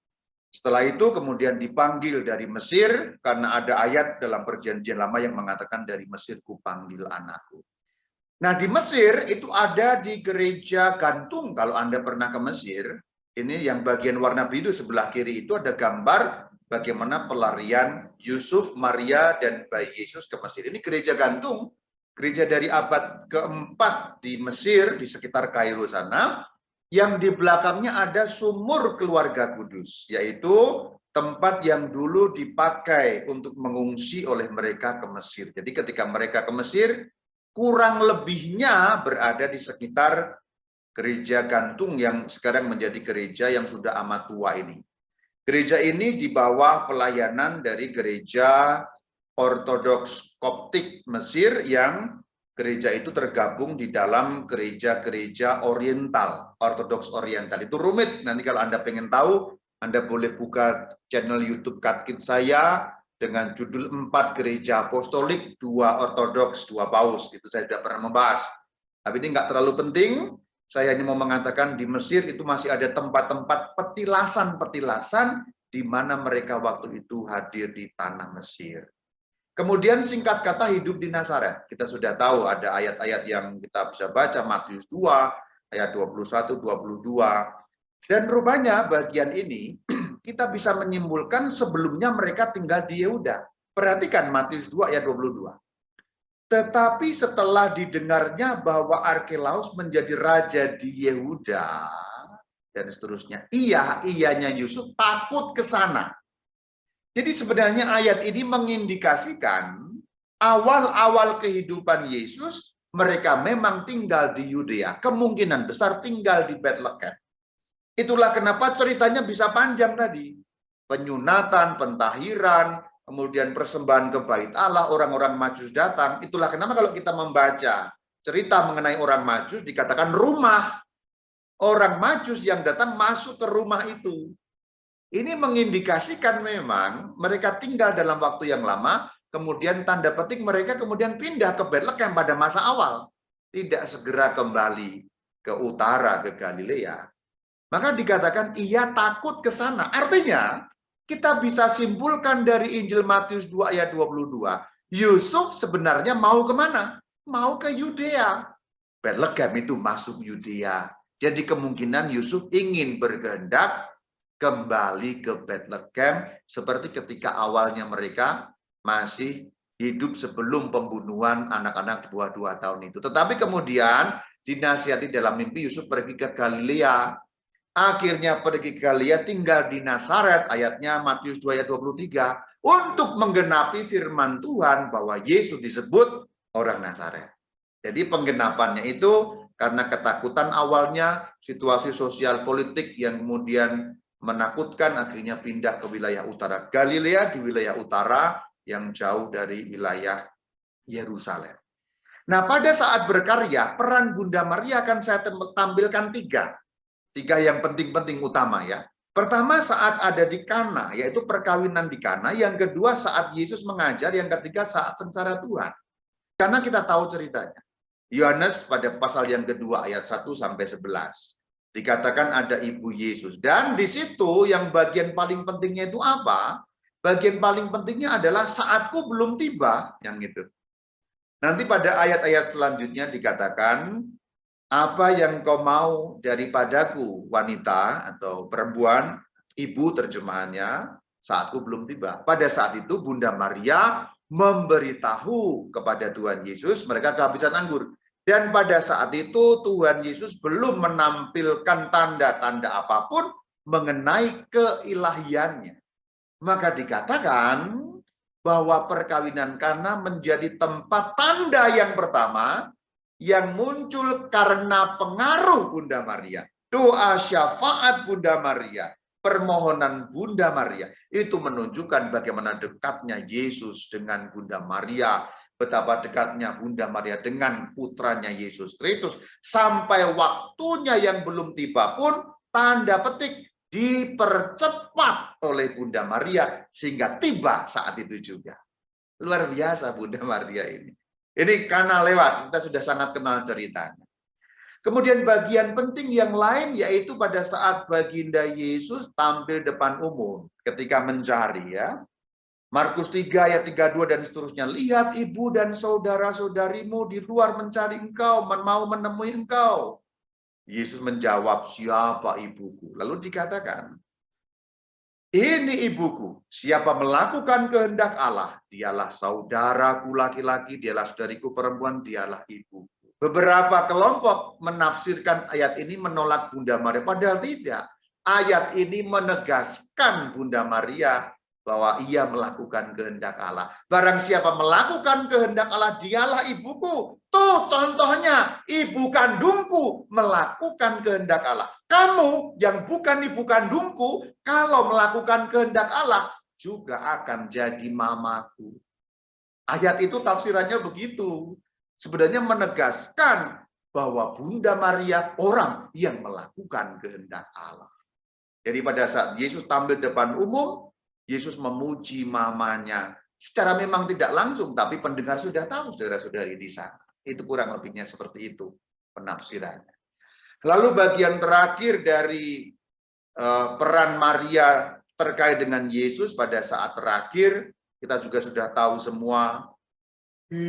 Setelah itu kemudian dipanggil dari Mesir, karena ada ayat dalam perjanjian lama yang mengatakan dari Mesir kupanggil anakku. Nah di Mesir itu ada di gereja gantung, kalau Anda pernah ke Mesir, ini yang bagian warna biru sebelah kiri itu ada gambar bagaimana pelarian Yusuf, Maria, dan bayi Yesus ke Mesir. Ini gereja gantung, gereja dari abad keempat di Mesir, di sekitar Kairo sana, yang di belakangnya ada sumur keluarga kudus, yaitu tempat yang dulu dipakai untuk mengungsi oleh mereka ke Mesir. Jadi ketika mereka ke Mesir, kurang lebihnya berada di sekitar gereja gantung yang sekarang menjadi gereja yang sudah amat tua ini. Gereja ini di bawah pelayanan dari gereja Ortodoks Koptik Mesir yang gereja itu tergabung di dalam gereja-gereja oriental, Ortodoks oriental. Itu rumit, nanti kalau Anda pengen tahu, Anda boleh buka channel YouTube Katkit saya dengan judul 4 gereja apostolik, 2 ortodoks, 2 paus. Itu saya tidak pernah membahas. Tapi ini nggak terlalu penting, saya hanya mau mengatakan di Mesir itu masih ada tempat-tempat petilasan-petilasan di mana mereka waktu itu hadir di tanah Mesir. Kemudian singkat kata hidup di Nazaret. Kita sudah tahu ada ayat-ayat yang kita bisa baca, Matius 2, ayat 21, 22. Dan rupanya bagian ini kita bisa menyimpulkan sebelumnya mereka tinggal di Yehuda. Perhatikan Matius 2 ayat 22. Tetapi setelah didengarnya bahwa Arkelaus menjadi raja di Yehuda, dan seterusnya, ianya Yusuf takut ke sana. Jadi sebenarnya ayat ini mengindikasikan awal-awal kehidupan Yesus, mereka memang tinggal di Yudea. Kemungkinan besar tinggal di Bethlehem. Itulah kenapa ceritanya bisa panjang tadi. Penyunatan, pentahiran, kemudian persembahan ke bait Allah, orang-orang Majus datang. Itulah kenapa kalau kita membaca cerita mengenai orang Majus, dikatakan rumah. Orang Majus yang datang masuk ke rumah itu. Ini mengindikasikan memang mereka tinggal dalam waktu yang lama, kemudian tanda petik mereka kemudian pindah ke Bethlehem pada masa awal. Tidak segera kembali ke utara, ke Galilea. Maka dikatakan ia takut ke sana. Artinya, kita bisa simpulkan dari Injil Matius 2 ayat 22, Yusuf sebenarnya mau kemana? Mau ke Yudea. Bethlehem itu masuk Yudea. Jadi kemungkinan Yusuf ingin berkehendak kembali ke Bethlehem seperti ketika awalnya mereka masih hidup sebelum pembunuhan anak-anak 2 tahun itu. Tetapi kemudian dinasihati dalam mimpi Yusuf pergi ke Galilea. Akhirnya pergi ke Galilea, tinggal di Nazaret, ayatnya Matius 2 ayat 23, untuk menggenapi firman Tuhan bahwa Yesus disebut orang Nazaret. Jadi penggenapannya itu karena ketakutan awalnya, situasi sosial politik yang kemudian menakutkan, akhirnya pindah ke wilayah utara Galilea, di wilayah utara yang jauh dari wilayah Yerusalem. Nah, pada saat berkarya, peran Bunda Maria akan saya tampilkan tiga yang penting-penting utama ya. Pertama saat ada di Kana, yaitu perkawinan di Kana. Yang kedua saat Yesus mengajar. Yang ketiga saat sengsara Tuhan. Karena kita tahu ceritanya. Yohanes pada pasal yang kedua ayat 1-11. Dikatakan ada ibu Yesus. Dan di situ yang bagian paling pentingnya itu apa? Bagian paling pentingnya adalah saatku belum tiba. Yang itu. Nanti pada ayat-ayat selanjutnya dikatakan, apa yang kau mau daripadaku, wanita atau perempuan, ibu terjemahannya, saatku belum tiba. Pada saat itu Bunda Maria memberitahu kepada Tuhan Yesus mereka kehabisan anggur. Dan pada saat itu Tuhan Yesus belum menampilkan tanda-tanda apapun mengenai keilahiannya. Maka dikatakan bahwa perkawinan Kana menjadi tempat tanda yang pertama yang muncul karena pengaruh Bunda Maria. Doa syafaat Bunda Maria, permohonan Bunda Maria, itu menunjukkan bagaimana dekatnya Yesus dengan Bunda Maria, betapa dekatnya Bunda Maria dengan putranya Yesus Kristus, sampai waktunya yang belum tiba pun, tanda petik, dipercepat oleh Bunda Maria sehingga tiba saat itu juga. Luar biasa Bunda Maria ini. Ini karena lewat, kita sudah sangat kenal ceritanya. Kemudian bagian penting yang lain yaitu pada saat Baginda Yesus tampil depan umum ketika mencari, ya. Markus 3 ayat 32 dan seterusnya. Lihat ibu dan saudara-saudarimu di luar mencari engkau, mau menemui engkau. Yesus menjawab, siapa ibuku? Lalu dikatakan, ini ibuku, siapa melakukan kehendak Allah, dialah saudaraku laki-laki, dialah saudariku perempuan, dialah ibuku. Beberapa kelompok menafsirkan ayat ini menolak Bunda Maria, padahal tidak. Ayat ini menegaskan Bunda Maria bahwa ia melakukan kehendak Allah. Barang siapa melakukan kehendak Allah, dialah ibuku. Tuh contohnya, ibu kandungku melakukan kehendak Allah. Kamu yang bukan ibu kandungku, kalau melakukan kehendak Allah, juga akan jadi mamaku. Ayat itu tafsirannya begitu. Sebenarnya menegaskan bahwa Bunda Maria orang yang melakukan kehendak Allah. Jadi pada saat Yesus tampil depan umum, Yesus memuji mamanya. Secara memang tidak langsung, tapi pendengar sudah tahu, saudara-saudari di sana. Itu kurang lebihnya seperti itu penafsirannya. Lalu bagian terakhir dari peran Maria terkait dengan Yesus pada saat terakhir, kita juga sudah tahu semua. Ibu,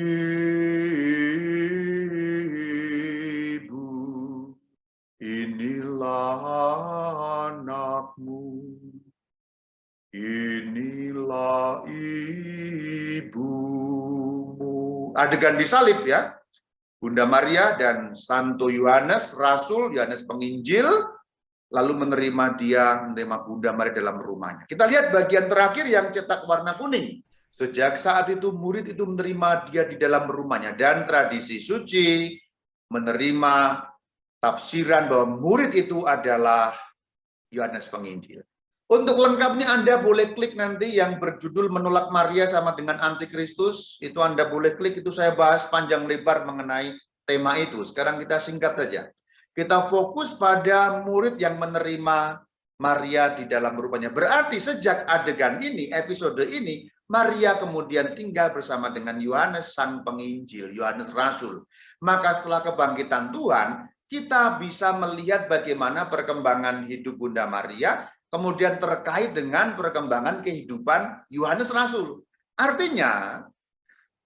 inilah anakmu. Inilah ibumu. Adegan disalib, ya. Bunda Maria dan Santo Yohanes, Rasul, Yohanes Penginjil, lalu menerima Bunda Maria dalam rumahnya. Kita lihat bagian terakhir yang cetak warna kuning. Sejak saat itu murid itu menerima dia di dalam rumahnya. Dan tradisi suci menerima tafsiran bahwa murid itu adalah Yohanes Penginjil. Untuk lengkapnya Anda boleh klik nanti yang berjudul menolak Maria sama dengan antikristus. Itu Anda boleh klik, itu saya bahas panjang lebar mengenai tema itu. Sekarang kita singkat saja. Kita fokus pada murid yang menerima Maria di dalam rumahnya. Berarti sejak adegan ini, episode ini, Maria kemudian tinggal bersama dengan Yohanes Sang Penginjil, Yohanes Rasul. Maka setelah kebangkitan Tuhan, kita bisa melihat bagaimana perkembangan hidup Bunda Maria, kemudian terkait dengan perkembangan kehidupan Yohanes Rasul. Artinya,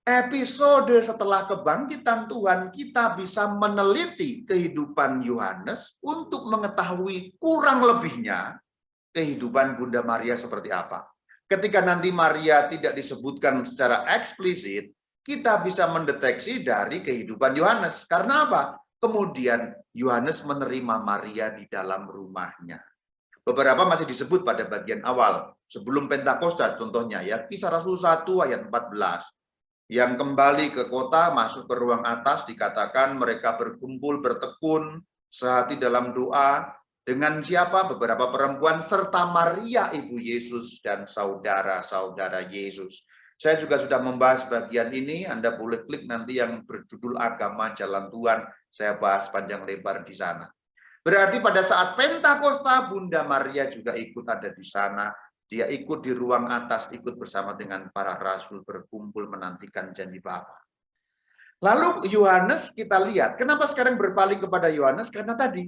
episode setelah kebangkitan Tuhan, kita bisa meneliti kehidupan Yohanes untuk mengetahui kurang lebihnya kehidupan Bunda Maria seperti apa. Ketika nanti Maria tidak disebutkan secara eksplisit, kita bisa mendeteksi dari kehidupan Yohanes. Karena apa? Kemudian Yohanes menerima Maria di dalam rumahnya. Beberapa masih disebut pada bagian awal, sebelum Pentakosta contohnya, ya, Kisah Rasul 1 ayat 14. Yang kembali ke kota, masuk ke ruang atas, dikatakan mereka berkumpul, bertekun, sehati dalam doa, dengan siapa? Beberapa perempuan, serta Maria Ibu Yesus dan saudara-saudara Yesus. Saya juga sudah membahas bagian ini, Anda boleh klik nanti yang berjudul Agama Jalan Tuhan, saya bahas panjang lebar di sana. Berarti pada saat Pentakosta, Bunda Maria juga ikut ada di sana. Dia ikut di ruang atas, ikut bersama dengan para rasul berkumpul menantikan janji Bapa. Lalu Yohanes kita lihat, kenapa sekarang berpaling kepada Yohanes? Karena tadi,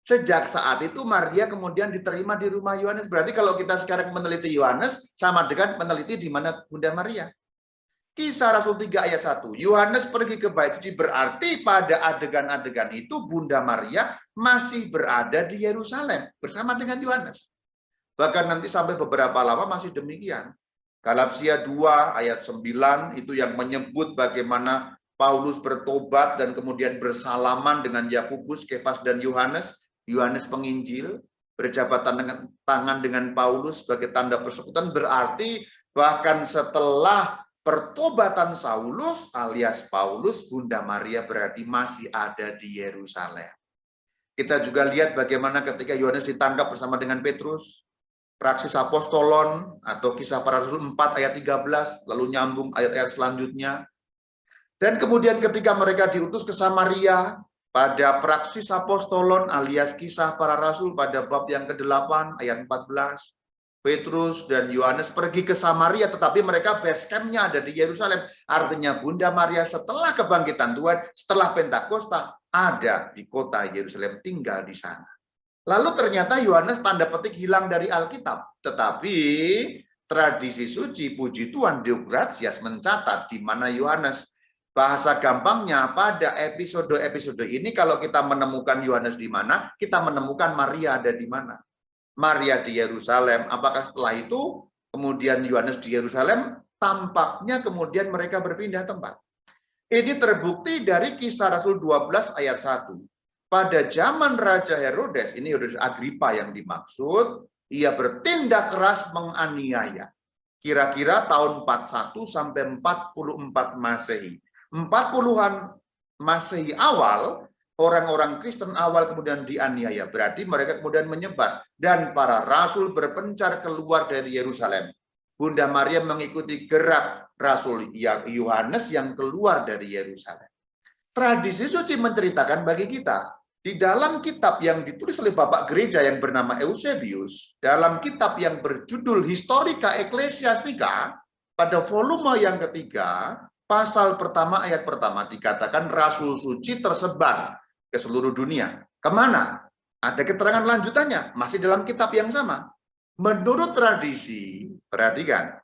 sejak saat itu Maria kemudian diterima di rumah Yohanes. Berarti kalau kita sekarang meneliti Yohanes, sama dengan meneliti di mana Bunda Maria. Kisah Rasul 3 ayat 1. Yohanes pergi ke bait suci, berarti pada adegan-adegan itu Bunda Maria masih berada di Yerusalem bersama dengan Yohanes. Bahkan nanti sampai beberapa lama masih demikian. Galatia 2 ayat 9 itu yang menyebut bagaimana Paulus bertobat dan kemudian bersalaman dengan Yakobus, Kefas dan Yohanes. Yohanes penginjil berjabatan dengan tangan dengan Paulus sebagai tanda persekutuan, berarti bahkan setelah pertobatan Saulus alias Paulus, Bunda Maria berarti masih ada di Yerusalem. Kita juga lihat bagaimana ketika Yohanes ditangkap bersama dengan Petrus, Praksis Apostolon atau Kisah Para Rasul 4 ayat 13, lalu nyambung ayat-ayat selanjutnya. Dan kemudian ketika mereka diutus ke Samaria, pada Praksis Apostolon alias Kisah Para Rasul pada bab yang ke-8 ayat 14, Petrus dan Yohanes pergi ke Samaria, tetapi mereka base camp-nya ada di Yerusalem. Artinya Bunda Maria setelah kebangkitan Tuhan, setelah Pentakosta, ada di kota Yerusalem, tinggal di sana. Lalu ternyata Yohanes tanda petik hilang dari Alkitab. Tetapi tradisi suci, puji Tuhan, Deo Gratias mencatat di mana Yohanes. Bahasa gampangnya pada episode-episode ini kalau kita menemukan Yohanes di mana, kita menemukan Maria ada di mana. Maria di Yerusalem. Apakah setelah itu kemudian Yohanes di Yerusalem? Tampaknya kemudian mereka berpindah tempat. Ini terbukti dari Kisah Rasul 12 ayat 1. Pada zaman Raja Herodes, ini Herodes Agripa yang dimaksud, ia bertindak keras menganiaya. Kira-kira tahun 41 sampai 44 Masehi. 40-an Masehi awal, orang-orang Kristen awal kemudian dianiaya. Berarti mereka kemudian menyebar. Dan para rasul berpencar keluar dari Yerusalem. Bunda Maria mengikuti gerak Rasul Yohanes yang keluar dari Yerusalem. Tradisi suci menceritakan bagi kita, di dalam kitab yang ditulis oleh Bapak Gereja yang bernama Eusebius, dalam kitab yang berjudul Historica Ecclesiastica, pada volume yang ketiga, pasal pertama ayat pertama dikatakan Rasul suci tersebar ke seluruh dunia. Kemana? Ada keterangan lanjutannya, masih dalam kitab yang sama. Menurut tradisi, perhatikan,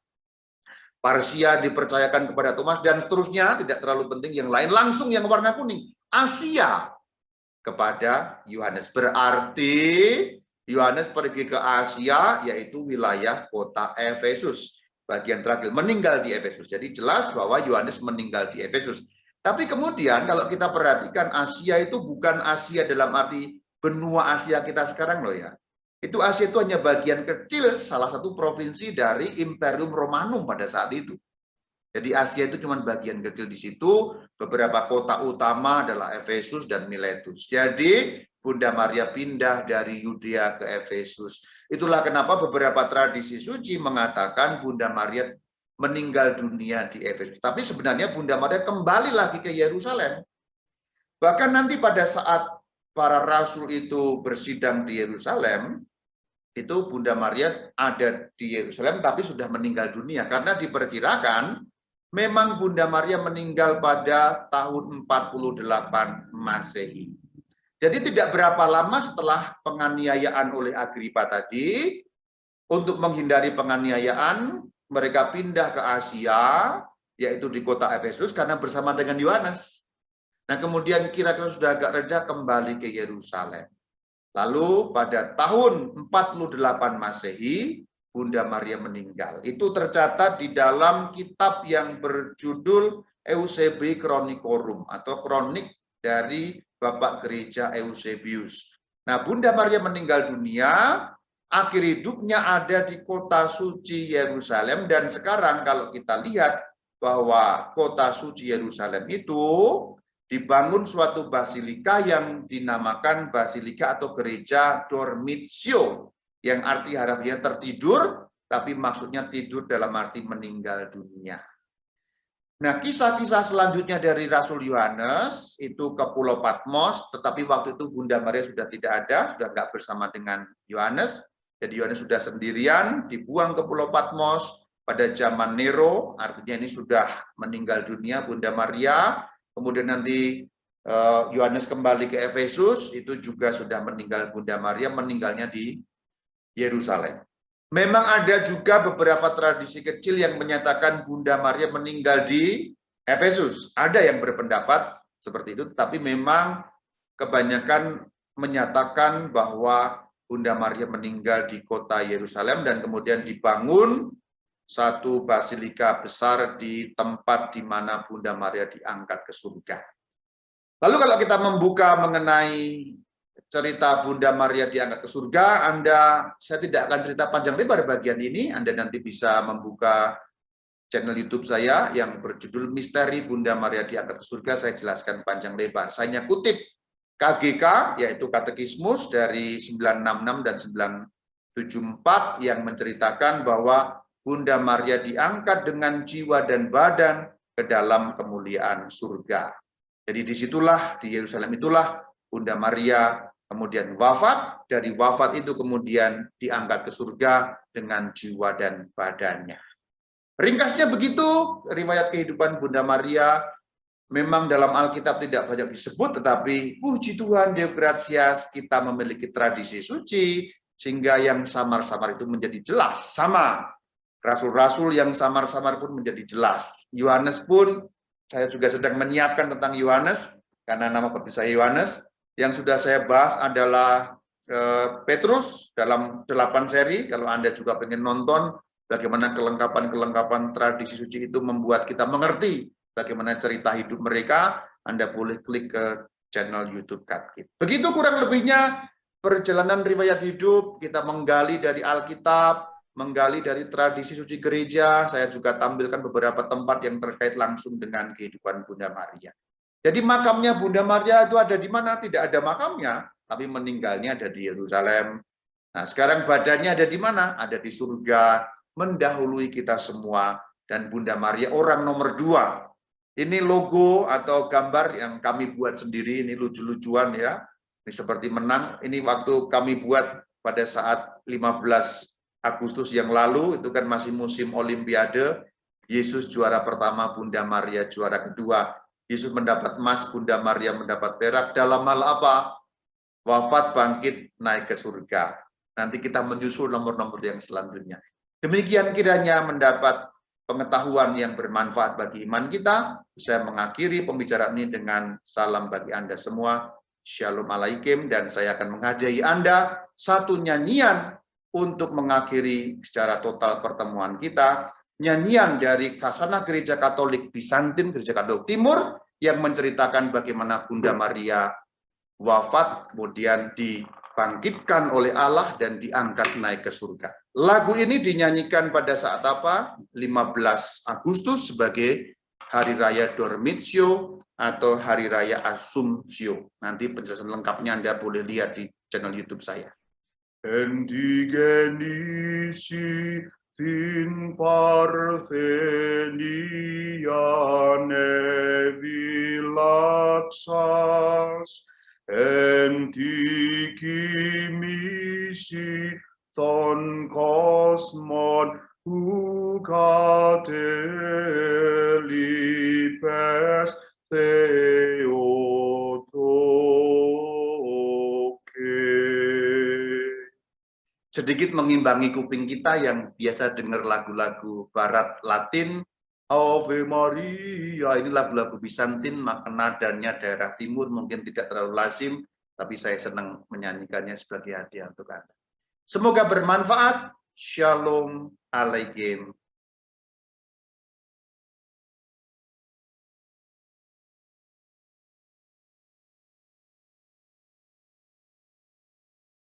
Parsia dipercayakan kepada Thomas dan seterusnya, tidak terlalu penting yang lain, langsung yang warna kuning, Asia kepada Yohanes. Berarti Yohanes pergi ke Asia, yaitu wilayah kota Efesus. Bagian terakhir, meninggal di Efesus. Jadi jelas bahwa Yohanes meninggal di Efesus. Tapi kemudian kalau kita perhatikan, Asia itu bukan Asia dalam arti benua Asia kita sekarang loh ya. Itu Asia itu hanya bagian kecil, salah satu provinsi dari Imperium Romanum pada saat itu. Jadi Asia itu cuma bagian kecil di situ, beberapa kota utama adalah Efesus dan Miletus. Jadi Bunda Maria pindah dari Yudea ke Efesus. Itulah kenapa beberapa tradisi suci mengatakan Bunda Maria meninggal dunia di Efesus. Tapi sebenarnya Bunda Maria kembali lagi ke Yerusalem. Bahkan nanti pada saat para rasul itu bersidang di Yerusalem, itu Bunda Maria ada di Yerusalem tapi sudah meninggal dunia. Karena diperkirakan memang Bunda Maria meninggal pada tahun 48 Masehi. Jadi tidak berapa lama setelah penganiayaan oleh Agripa tadi, untuk menghindari penganiayaan, mereka pindah ke Asia, yaitu di kota Efesus, karena bersama dengan Yohanes. Nah kemudian kira-kira sudah agak reda kembali ke Yerusalem. Lalu pada tahun 48 Masehi, Bunda Maria meninggal. Itu tercatat di dalam kitab yang berjudul Eusebii Chronicorum atau kronik dari Bapak Gereja Eusebius. Nah, Bunda Maria meninggal dunia, akhir hidupnya ada di kota suci Yerusalem, dan sekarang kalau kita lihat bahwa kota suci Yerusalem itu dibangun suatu basilika yang dinamakan basilika atau gereja Dormitio, yang arti harfiah tertidur, tapi maksudnya tidur dalam arti meninggal dunia. Nah, kisah-kisah selanjutnya dari Rasul Yohanes itu ke Pulau Patmos, tetapi waktu itu Bunda Maria sudah tidak ada, sudah nggak bersama dengan Yohanes. Jadi Yohanes sudah sendirian, dibuang ke Pulau Patmos pada zaman Nero, artinya ini sudah meninggal dunia Bunda Maria. Kemudian nanti Yohanes kembali ke Efesus, itu juga sudah meninggal Bunda Maria, meninggalnya di Yerusalem. Memang ada juga beberapa tradisi kecil yang menyatakan Bunda Maria meninggal di Efesus. Ada yang berpendapat seperti itu, tapi memang kebanyakan menyatakan bahwa Bunda Maria meninggal di kota Yerusalem dan kemudian dibangun satu basilika besar di tempat di mana Bunda Maria diangkat ke surga. Lalu kalau kita membuka mengenai cerita Bunda Maria diangkat ke surga, saya tidak akan cerita panjang lebar bagian ini, Anda nanti bisa membuka channel YouTube saya yang berjudul Misteri Bunda Maria diangkat ke surga, saya jelaskan panjang lebar. Saya hanya kutip KGK, yaitu Katekismus dari 966 dan 974 yang menceritakan bahwa Bunda Maria diangkat dengan jiwa dan badan ke dalam kemuliaan surga. Jadi disitulah, di Yerusalem itulah Bunda Maria kemudian wafat, dari wafat itu kemudian diangkat ke surga dengan jiwa dan badannya. Ringkasnya begitu, riwayat kehidupan Bunda Maria. Memang dalam Alkitab tidak banyak disebut, tetapi puji Tuhan, Deo gratias, kita memiliki tradisi suci, sehingga yang samar-samar itu menjadi jelas. Sama, rasul-rasul yang samar-samar pun menjadi jelas. Yohanes pun, saya juga sedang menyiapkan tentang Yohanes, karena nama baptis saya Yohanes. Yang sudah saya bahas adalah Petrus dalam 8 seri. Kalau Anda juga pengen nonton bagaimana kelengkapan-kelengkapan tradisi suci itu membuat kita mengerti bagaimana cerita hidup mereka, Anda boleh klik ke channel YouTube Katkit. Begitu kurang lebihnya perjalanan riwayat hidup, kita menggali dari Alkitab, menggali dari tradisi suci gereja. Saya juga tampilkan beberapa tempat yang terkait langsung dengan kehidupan Bunda Maria. Jadi makamnya Bunda Maria itu ada di mana? Tidak ada makamnya, tapi meninggalnya ada di Yerusalem. Nah, sekarang badannya ada di mana? Ada di surga, mendahului kita semua. Dan Bunda Maria orang nomor 2. Ini logo atau gambar yang kami buat sendiri, ini lucu-lucuan ya. Ini seperti menang, ini waktu kami buat pada saat 15 Agustus yang lalu, itu kan masih musim Olimpiade. Yesus juara pertama, Bunda Maria juara kedua. Yesus mendapat emas, Bunda Maria mendapat perak. Dalam hal apa? Wafat, bangkit, naik ke surga. Nanti kita menyusul nomor-nomor yang selanjutnya. Demikian kiranya mendapat pengetahuan yang bermanfaat bagi iman kita. Saya mengakhiri pembicaraan ini dengan salam bagi Anda semua. Shalom alaikum, dan saya akan menghadiahi Anda satu nyanyian untuk mengakhiri secara total pertemuan kita. Nyanyian dari Kasanah Gereja Katolik Bizantin, Gereja Katolik Timur, yang menceritakan bagaimana Bunda Maria wafat, kemudian dibangkitkan oleh Allah dan diangkat naik ke surga. Lagu ini dinyanyikan pada saat apa? 15 Agustus sebagai Hari Raya Dormitio atau Hari Raya Assumptio. Nanti penjelasan lengkapnya Anda boleh lihat di channel YouTube saya. Endigenisi tin parthenia nevilaxas, entikimisi ton kosmon ukatelipes Theotoke. Sedikit mengimbangi kuping kita yang biasa dengar lagu-lagu barat Latin, Ave Maria, ini lagu-lagu Bizantin, maka nadanya daerah timur mungkin tidak terlalu lazim, tapi saya senang menyanyikannya sebagai hadiah untuk Anda. Semoga bermanfaat. Shalom alaikum.